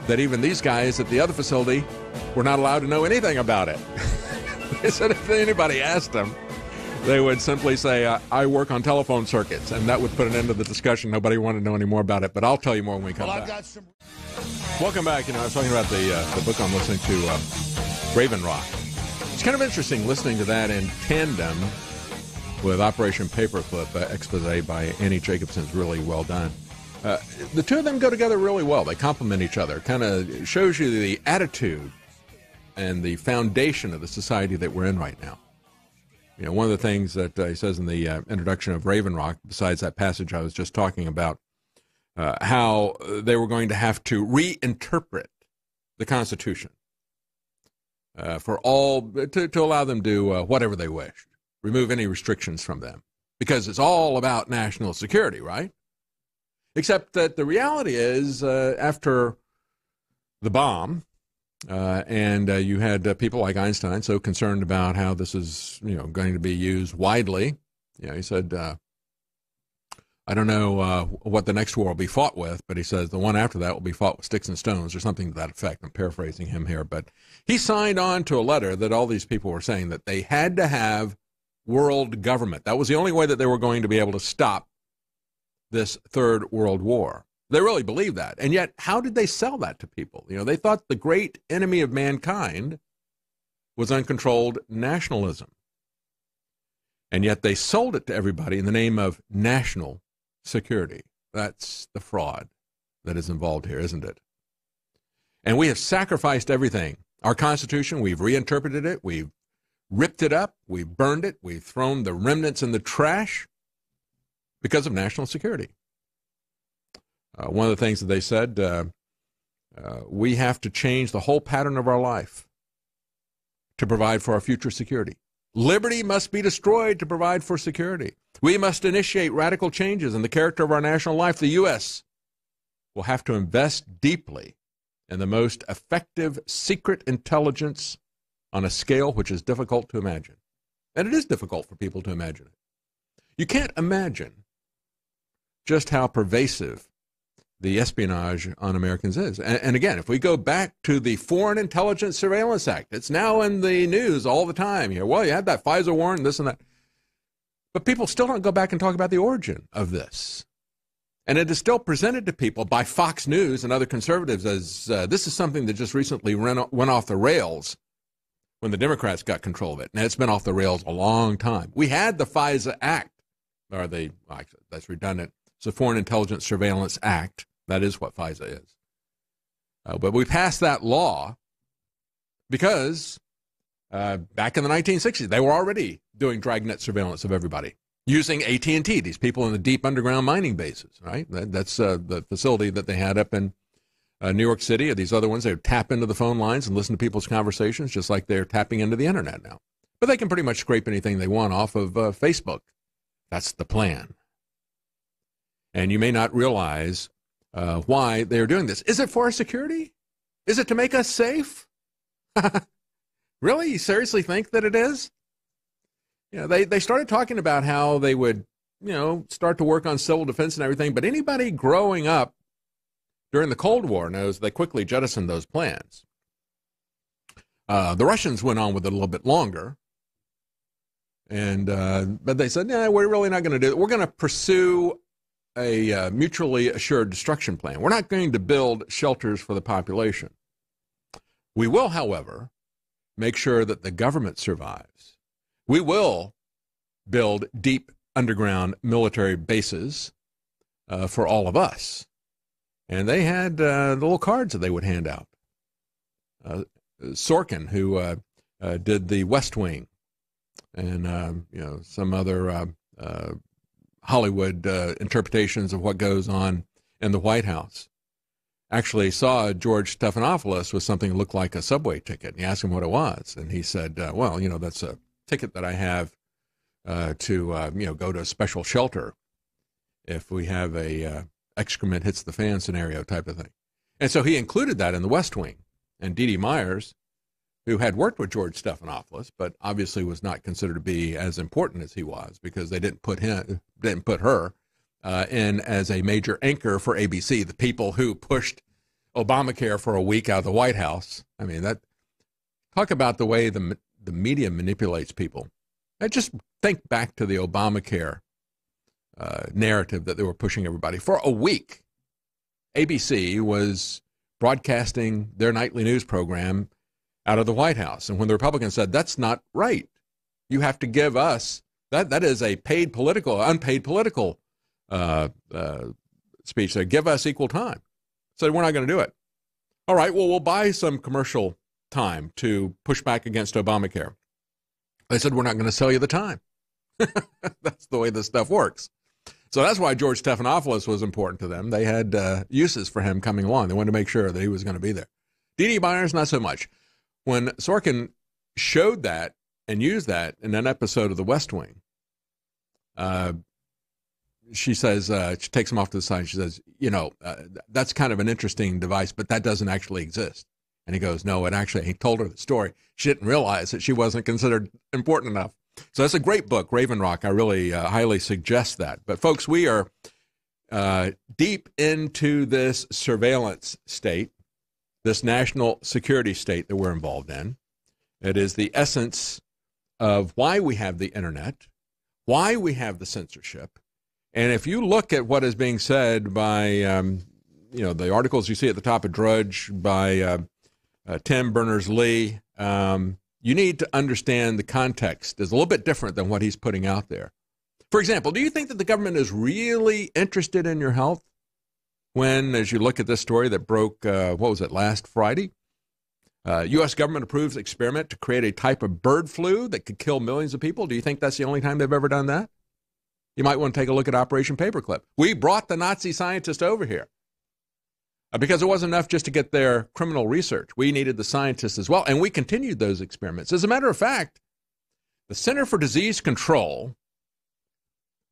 that even these guys at the other facility were not allowed to know anything about it. They said if anybody asked them, they would simply say, I work on telephone circuits, and that would put an end to the discussion. Nobody wanted to know any more about it, but I'll tell you more when we come back. Welcome back. I was talking about the book I'm listening to, Raven Rock. It's kind of interesting listening to that in tandem with Operation Paperclip, expose by Annie Jacobson is really well done. The two of them go together really well. They complement each other. Kind of shows you the attitude and the foundation of the society that we're in right now. One of the things that he says in the introduction of Raven Rock, besides that passage I was just talking about, how they were going to have to reinterpret the Constitution for all to allow them to do whatever they wished, remove any restrictions from them, because it's all about national security, right? Except that the reality is, after the bomb, and you had people like Einstein so concerned about how this is, going to be used widely. He said, I don't know what the next war will be fought with, but he says the one after that will be fought with sticks and stones or something to that effect. I'm paraphrasing him here, but he signed on to a letter that all these people were saying that they had to have world government. That was the only way that they were going to be able to stop this third world war. They really believed that. And yet, how did they sell that to people? They thought the great enemy of mankind was uncontrolled nationalism. And yet they sold it to everybody in the name of national security. That's the fraud that is involved here, isn't it? And we have sacrificed everything. Our Constitution, we've reinterpreted it, we've ripped it up, we've burned it, we've thrown the remnants in the trash because of national security. One of the things that they said, we have to change the whole pattern of our life to provide for our future security. Liberty must be destroyed to provide for security. We must initiate radical changes in the character of our national life. The U.S. will have to invest deeply in the most effective secret intelligence on a scale which is difficult to imagine. And it is difficult for people to imagine it. You can't imagine just how pervasive the espionage on Americans is. And again, if we go back to the Foreign Intelligence Surveillance Act, it's now in the news all the time. Well, you had that Pfizer warrant, this and that. But people still don't go back and talk about the origin of this. And it is still presented to people by Fox News and other conservatives as this is something that just recently went off the rails when the Democrats got control of it. And it's been off the rails a long time. We had the FISA Act, that's redundant. It's the Foreign Intelligence Surveillance Act. That is what FISA is. But we passed that law because back in the 1960s, they were already doing dragnet surveillance of everybody using AT&T, these people in the deep underground mining bases, right? That's the facility that they had up in New York City, or these other ones. They would tap into the phone lines and listen to people's conversations just like they're tapping into the internet now. But they can pretty much scrape anything they want off of Facebook. That's the plan. And you may not realize why they're doing this. Is it for our security? Is it to make us safe? Really? You seriously think that it is? They started talking about how they would, start to work on civil defense and everything, but anybody growing up during the Cold War knows they quickly jettisoned those plans. The Russians went on with it a little bit longer, but they said, we're really not going to do it. We're going to pursue a mutually assured destruction plan. We're not going to build shelters for the population. We will, however, make sure that the government survives. We will build deep underground military bases for all of us. And they had the little cards that they would hand out. Sorkin, who did the West Wing, and some other Hollywood interpretations of what goes on in the White House actually saw George Stephanopoulos with something that looked like a subway ticket. And he asked him what it was. And he said, well, that's a ticket that I have to go to a special shelter if we have a excrement hits the fan scenario type of thing. And so he included that in the West Wing. And Dee Dee Myers, who had worked with George Stephanopoulos, but obviously was not considered to be as important as he was because they didn't put her in as a major anchor for ABC, the people who pushed Obamacare for a week out of the White House. I mean, talk about the way the media manipulates people. I just think back to the Obamacare narrative that they were pushing everybody. For a week, ABC was broadcasting their nightly news program out of the White House. And when the Republicans said, that's not right, you have to give us, that is a unpaid political speech. So give us equal time. So we're not going to do it. All right, well, we'll buy some commercial time to push back against Obamacare. They said, we're not going to sell you the time. That's the way this stuff works. So that's why George Stephanopoulos was important to them. They had uses for him coming along. They wanted to make sure that he was going to be there. Dee Dee Myers, not so much. When Sorkin showed that and used that in an episode of The West Wing, she says, she takes him off to the side. She says, that's kind of an interesting device, but that doesn't actually exist. And he goes, no, he told her the story. She didn't realize that she wasn't considered important enough. So that's a great book, Raven Rock. I really highly suggest that. But folks, we are deep into this surveillance state, this national security state that we're involved in. It is the essence of why we have the internet, why we have the censorship. And if you look at what is being said by, the articles you see at the top of Drudge by Tim Berners-Lee, you need to understand the context is a little bit different than what he's putting out there. For example, do you think that the government is really interested in your health when, as you look at this story that broke, last Friday? U.S. government approves experiment to create a type of bird flu that could kill millions of people. Do you think that's the only time they've ever done that? You might want to take a look at Operation Paperclip. We brought the Nazi scientist over here because it wasn't enough just to get their criminal research. We needed the scientists as well, and we continued those experiments. As a matter of fact, the Center for Disease Control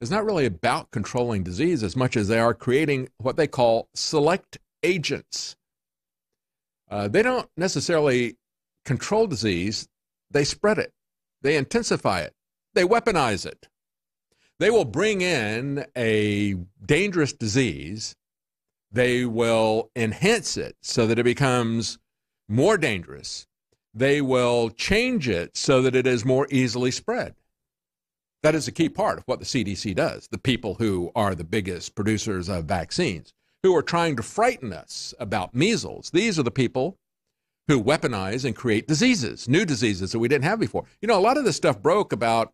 is not really about controlling disease as much as they are creating what they call select agents. They don't necessarily control disease. They spread it. They intensify it. They weaponize it. They will bring in a dangerous disease. They will enhance it so that it becomes more dangerous. They will change it so that it is more easily spread. That is a key part of what the CDC does, the people who are the biggest producers of vaccines, who are trying to frighten us about measles. These are the people who weaponize and create diseases, new diseases that we didn't have before. A lot of this stuff broke about,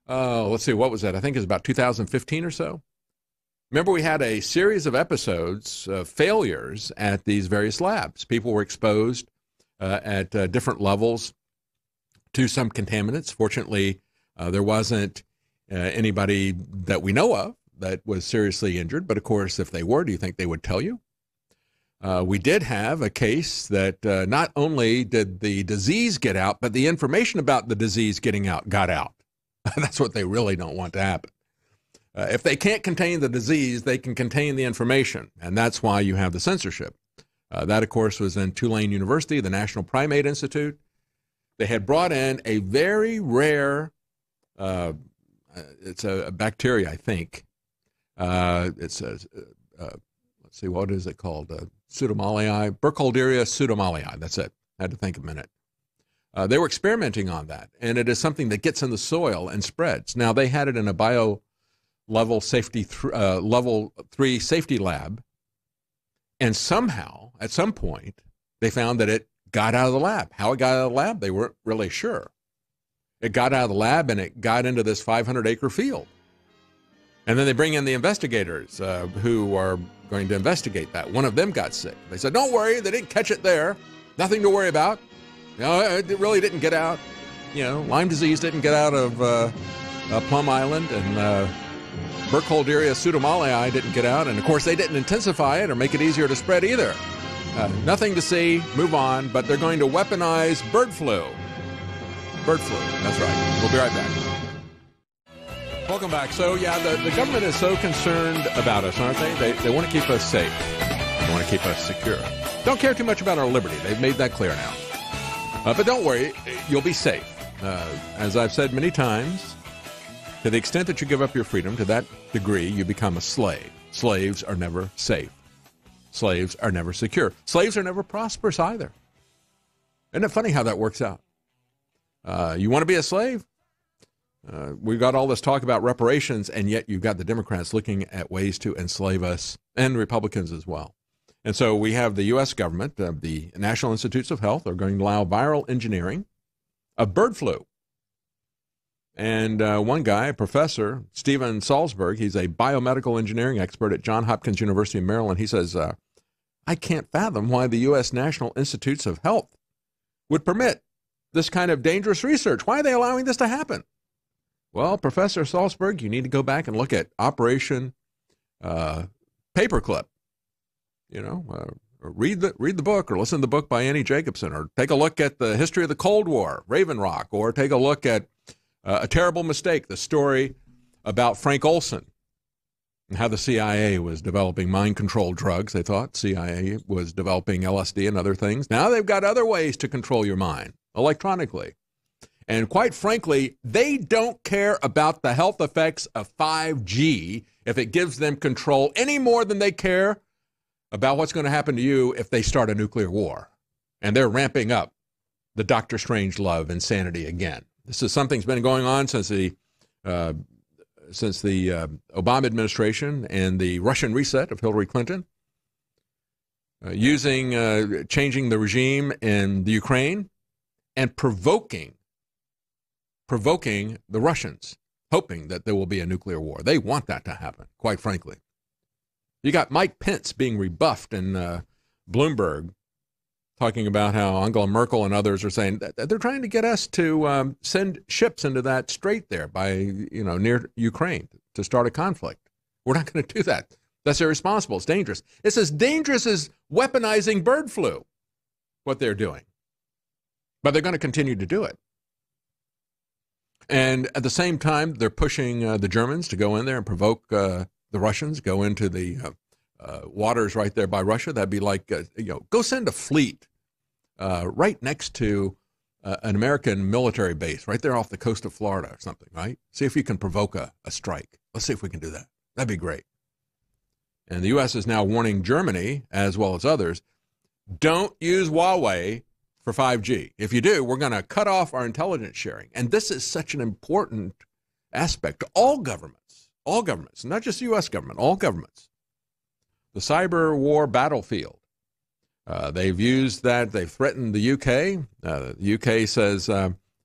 what was that? I think it was about 2015 or so. Remember, we had a series of episodes of failures at these various labs. People were exposed at different levels to some contaminants. Fortunately, there wasn't anybody that we know of that was seriously injured. But, of course, if they were, do you think they would tell you? We did have a case that not only did the disease get out, but the information about the disease getting out got out. That's what they really don't want to happen. If they can't contain the disease, they can contain the information, and that's why you have the censorship. That, of course, was in Tulane University, the National Primate Institute. They had brought in a very rare, it's a bacteria, I think. It's a, let's see, what is it called? Pseudomallii, Burkholderia pseudomallii. That's it. I had to think a minute. They were experimenting on that, and it is something that gets in the soil and spreads. Now, they had it in a level 3 safety lab, and somehow, at some point, they found that it got out of the lab. How it got out of the lab, they weren't really sure. It got out of the lab, and it got into this 500-acre field. And then they bring in the investigators who are going to investigate that. One of them got sick. They said, don't worry, they didn't catch it there. Nothing to worry about. It really didn't get out. Lyme disease didn't get out of Plum Island, and Burkholderia pseudomallei didn't get out, and of course they didn't intensify it or make it easier to spread either. Nothing to see, move on, but they're going to weaponize bird flu. Bird flu, that's right. We'll be right back. Welcome back. So, yeah, the government is so concerned about us, aren't they? They want to keep us safe. They want to keep us secure. Don't care too much about our liberty. They've made that clear now. But don't worry, you'll be safe. As I've said many times, to the extent that you give up your freedom, to that degree, you become a slave. Slaves are never safe. Slaves are never secure. Slaves are never prosperous either. Isn't it funny how that works out? You want to be a slave? We've got all this talk about reparations, and yet you've got the Democrats looking at ways to enslave us, and Republicans as well. And so we have the U.S. government, the National Institutes of Health, are going to allow viral engineering of bird flu. And one guy, Professor Stephen Salzberg, he's a biomedical engineering expert at Johns Hopkins University in Maryland. He says, I can't fathom why the U.S. National Institutes of Health would permit this kind of dangerous research. Why are they allowing this to happen? Well, Professor Salzberg, you need to go back and look at Operation Paperclip. You know, read the book or listen to the book by Annie Jacobson, or take a look at the history of the Cold War, Raven Rock, or take a look at A Terrible Mistake, the story about Frank Olson and how the CIA was developing mind-controlled drugs. They thought CIA was developing LSD and other things. Now they've got other ways to control your mind electronically. And quite frankly, they don't care about the health effects of 5G if it gives them control any more than they care about what's going to happen to you if they start a nuclear war. And they're ramping up the Dr. Strangelove insanity again. This is something that's been going on since the Obama administration and the Russian reset of Hillary Clinton, changing the regime in the Ukraine and provoking the Russians, hoping that there will be a nuclear war. They want that to happen, quite frankly. You got Mike Pence being rebuffed in Bloomberg, talking about how Angela Merkel and others are saying that they're trying to get us to send ships into that strait there near Ukraine to start a conflict. We're not going to do that. That's irresponsible. It's dangerous. It's as dangerous as weaponizing bird flu, what they're doing. But they're going to continue to do it. And at the same time, they're pushing the Germans to go in there and provoke the Russians, go into the waters right there by Russia. That'd be like, go send a fleet right next to an American military base, right there off the coast of Florida or something, right? See if you can provoke a strike. Let's see if we can do that. That'd be great. And the U.S. is now warning Germany, as well as others, don't use Huawei for 5G. If you do, we're going to cut off our intelligence sharing. And this is such an important aspect to all governments, not just the U.S. government, all governments. The cyber war battlefield. They've used that. They've threatened the UK. The UK says,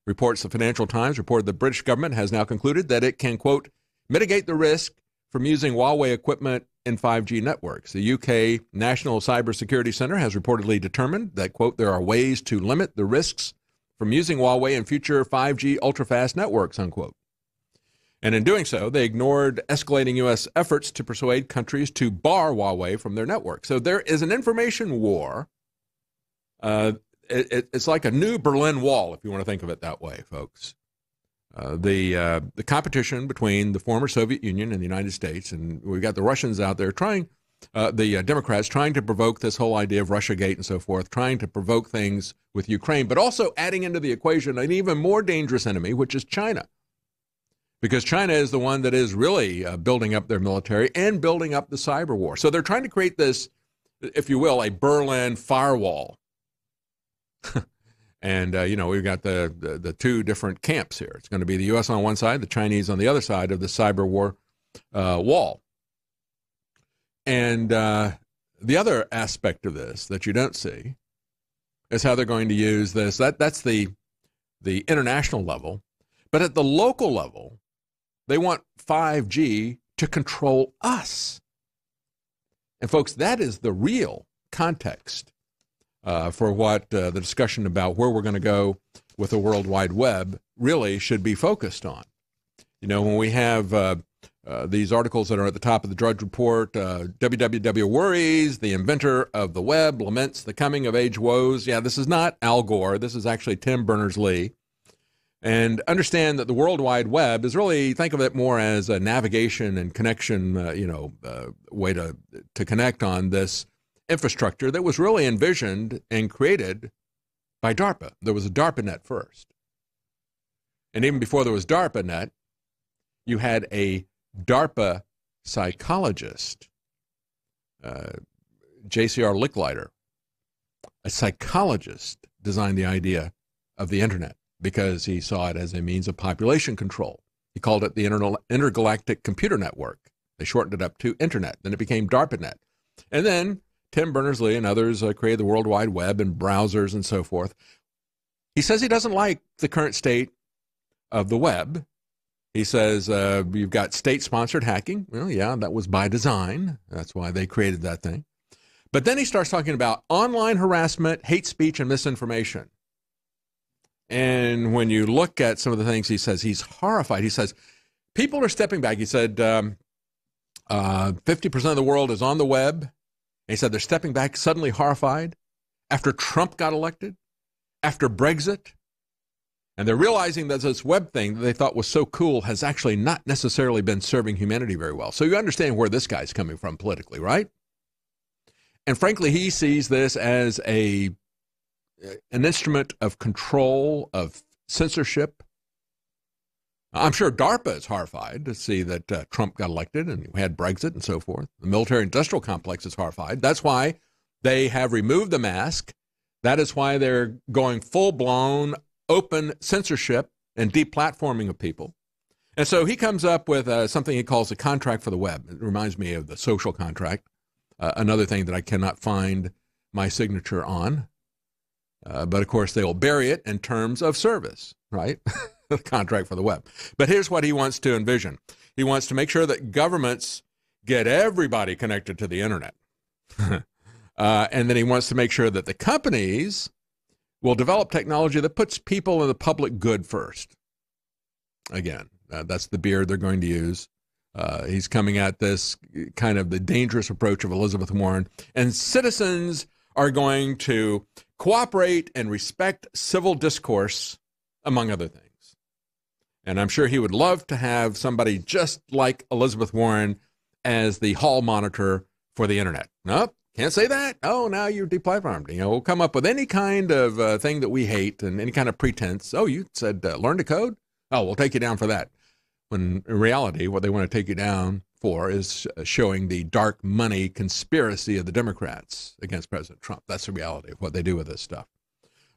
reports the Financial Times reported the British government has now concluded that it can, quote, mitigate the risk from using Huawei equipment in 5G networks. The UK National Cybersecurity Center has reportedly determined that, quote, there are ways to limit the risks from using Huawei in future 5G ultra-fast networks, unquote. And in doing so, they ignored escalating U.S. efforts to persuade countries to bar Huawei from their network. So there is an information war. It's like a new Berlin Wall, if you want to think of it that way, folks. The competition between the former Soviet Union and the United States, and we've got the Russians out there trying, the Democrats trying to provoke this whole idea of Russiagate and so forth, trying to provoke things with Ukraine, but also adding into the equation an even more dangerous enemy, which is China. Because China is the one that is really building up their military and building up the cyber war. So they're trying to create this, if you will, a Berlin firewall. And, we've got the two different camps here. It's going to be the U.S. on one side, the Chinese on the other side of the cyber war wall. And the other aspect of this that you don't see is how they're going to use this. That's the international level. But at the local level, they want 5G to control us. And, folks, that is the real context for what the discussion about where we're going to go with the World Wide Web really should be focused on. When we have these articles that are at the top of the Drudge Report. WWW worries, the inventor of the web laments the coming of age woes. Yeah, this is not Al Gore. This is actually Tim Berners-Lee. And understand that the World Wide Web is really, think of it more as a navigation and connection, way to connect on this infrastructure that was really envisioned and created by DARPA. There was a DARPANet first. And even before there was DARPANet, you had a DARPA psychologist, J.C.R. Licklider, a psychologist, designed the idea of the internet because he saw it as a means of population control. He called it the Intergalactic Computer Network. They shortened it up to Internet. Then it became DARPANet. And then Tim Berners-Lee and others created the World Wide Web and browsers and so forth. He says he doesn't like the current state of the web. He says you've got state-sponsored hacking. Well, yeah, that was by design. That's why they created that thing. But then he starts talking about online harassment, hate speech, and misinformation. And when you look at some of the things he says, he's horrified. He says, people are stepping back. He said 50% of the world is on the web. And he said they're stepping back, suddenly horrified, after Trump got elected, after Brexit. And they're realizing that this web thing that they thought was so cool has actually not necessarily been serving humanity very well. So you understand where this guy's coming from politically, right? And frankly, he sees this as an instrument of control, of censorship. I'm sure DARPA is horrified to see that Trump got elected and we had Brexit and so forth. The military-industrial complex is horrified. That's why they have removed the mask. That is why they're going full-blown open censorship and deplatforming of people. And so he comes up with something he calls a contract for the web. It reminds me of the social contract, another thing that I cannot find my signature on. But, of course, they will bury it in terms of service, right? The contract for the web. But here's what he wants to envision. He wants to make sure that governments get everybody connected to the internet. And then he wants to make sure that the companies will develop technology that puts people in the public good first. Again, that's the beard they're going to use. He's coming at this kind of the dangerous approach of Elizabeth Warren. And citizens are going to cooperate and respect civil discourse, among other things. And I'm sure he would love to have somebody just like Elizabeth Warren as the hall monitor for the internet. Nope. Can't say that. Oh, now you're deplatformed. We'll come up with any kind of thing that we hate and any kind of pretense. Oh, you said learn to code? Oh, we'll take you down for that. When in reality, what they want to take you down for is showing the dark money conspiracy of the Democrats against President Trump. That's the reality of what they do with this stuff.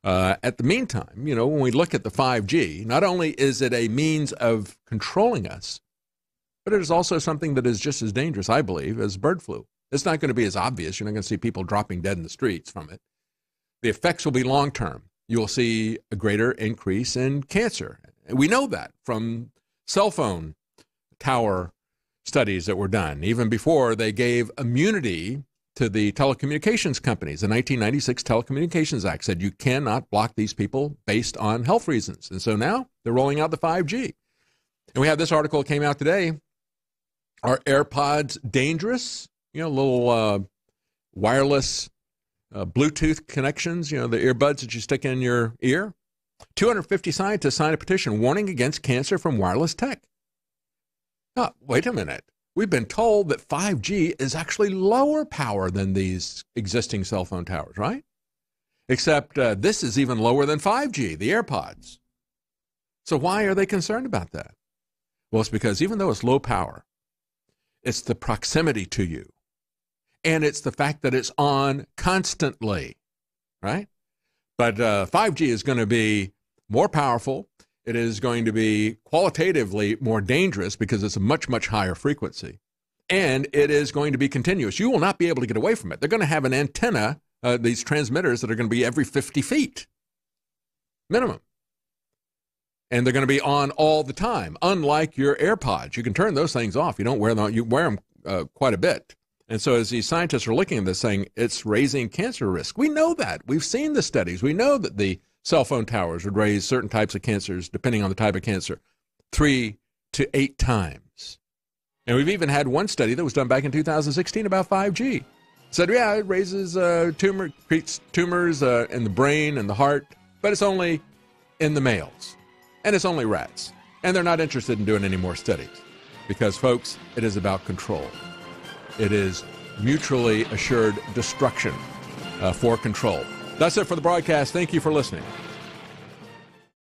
At the meantime, when we look at the 5G, not only is it a means of controlling us, but it is also something that is just as dangerous, I believe, as bird flu. It's not going to be as obvious. You're not going to see people dropping dead in the streets from it. The effects will be long-term. You will see a greater increase in cancer. We know that from cell phone tower studies that were done, even before they gave immunity to the telecommunications companies. The 1996 Telecommunications Act said you cannot block these people based on health reasons. And so now they're rolling out the 5G. And we have this article that came out today. Are AirPods dangerous? Little wireless Bluetooth connections, the earbuds that you stick in your ear. 250 scientists signed a petition warning against cancer from wireless tech. Oh, wait a minute. We've been told that 5G is actually lower power than these existing cell phone towers, right? Except this is even lower than 5G, the AirPods. So why are they concerned about that? Well, it's because even though it's low power, it's the proximity to you. And it's the fact that it's on constantly, right? But 5G is going to be more powerful. It is going to be qualitatively more dangerous because it's a much, much higher frequency. And it is going to be continuous. You will not be able to get away from it. They're going to have an antenna, these transmitters that are going to be every 50 feet, minimum. And they're going to be on all the time, unlike your AirPods. You can turn those things off. You don't wear them. You wear them quite a bit. And so as these scientists are looking at this saying it's raising cancer risk, we know that. We've seen the studies. We know that the cell phone towers would raise certain types of cancers, depending on the type of cancer, 3 to 8 times. And we've even had one study that was done back in 2016 about 5G. Said, yeah, it raises creates tumors in the brain and the heart, but it's only in the males. And it's only rats. And they're not interested in doing any more studies. Because, folks, it is about control. It is mutually assured destruction for control. That's it for the broadcast. Thank you for listening.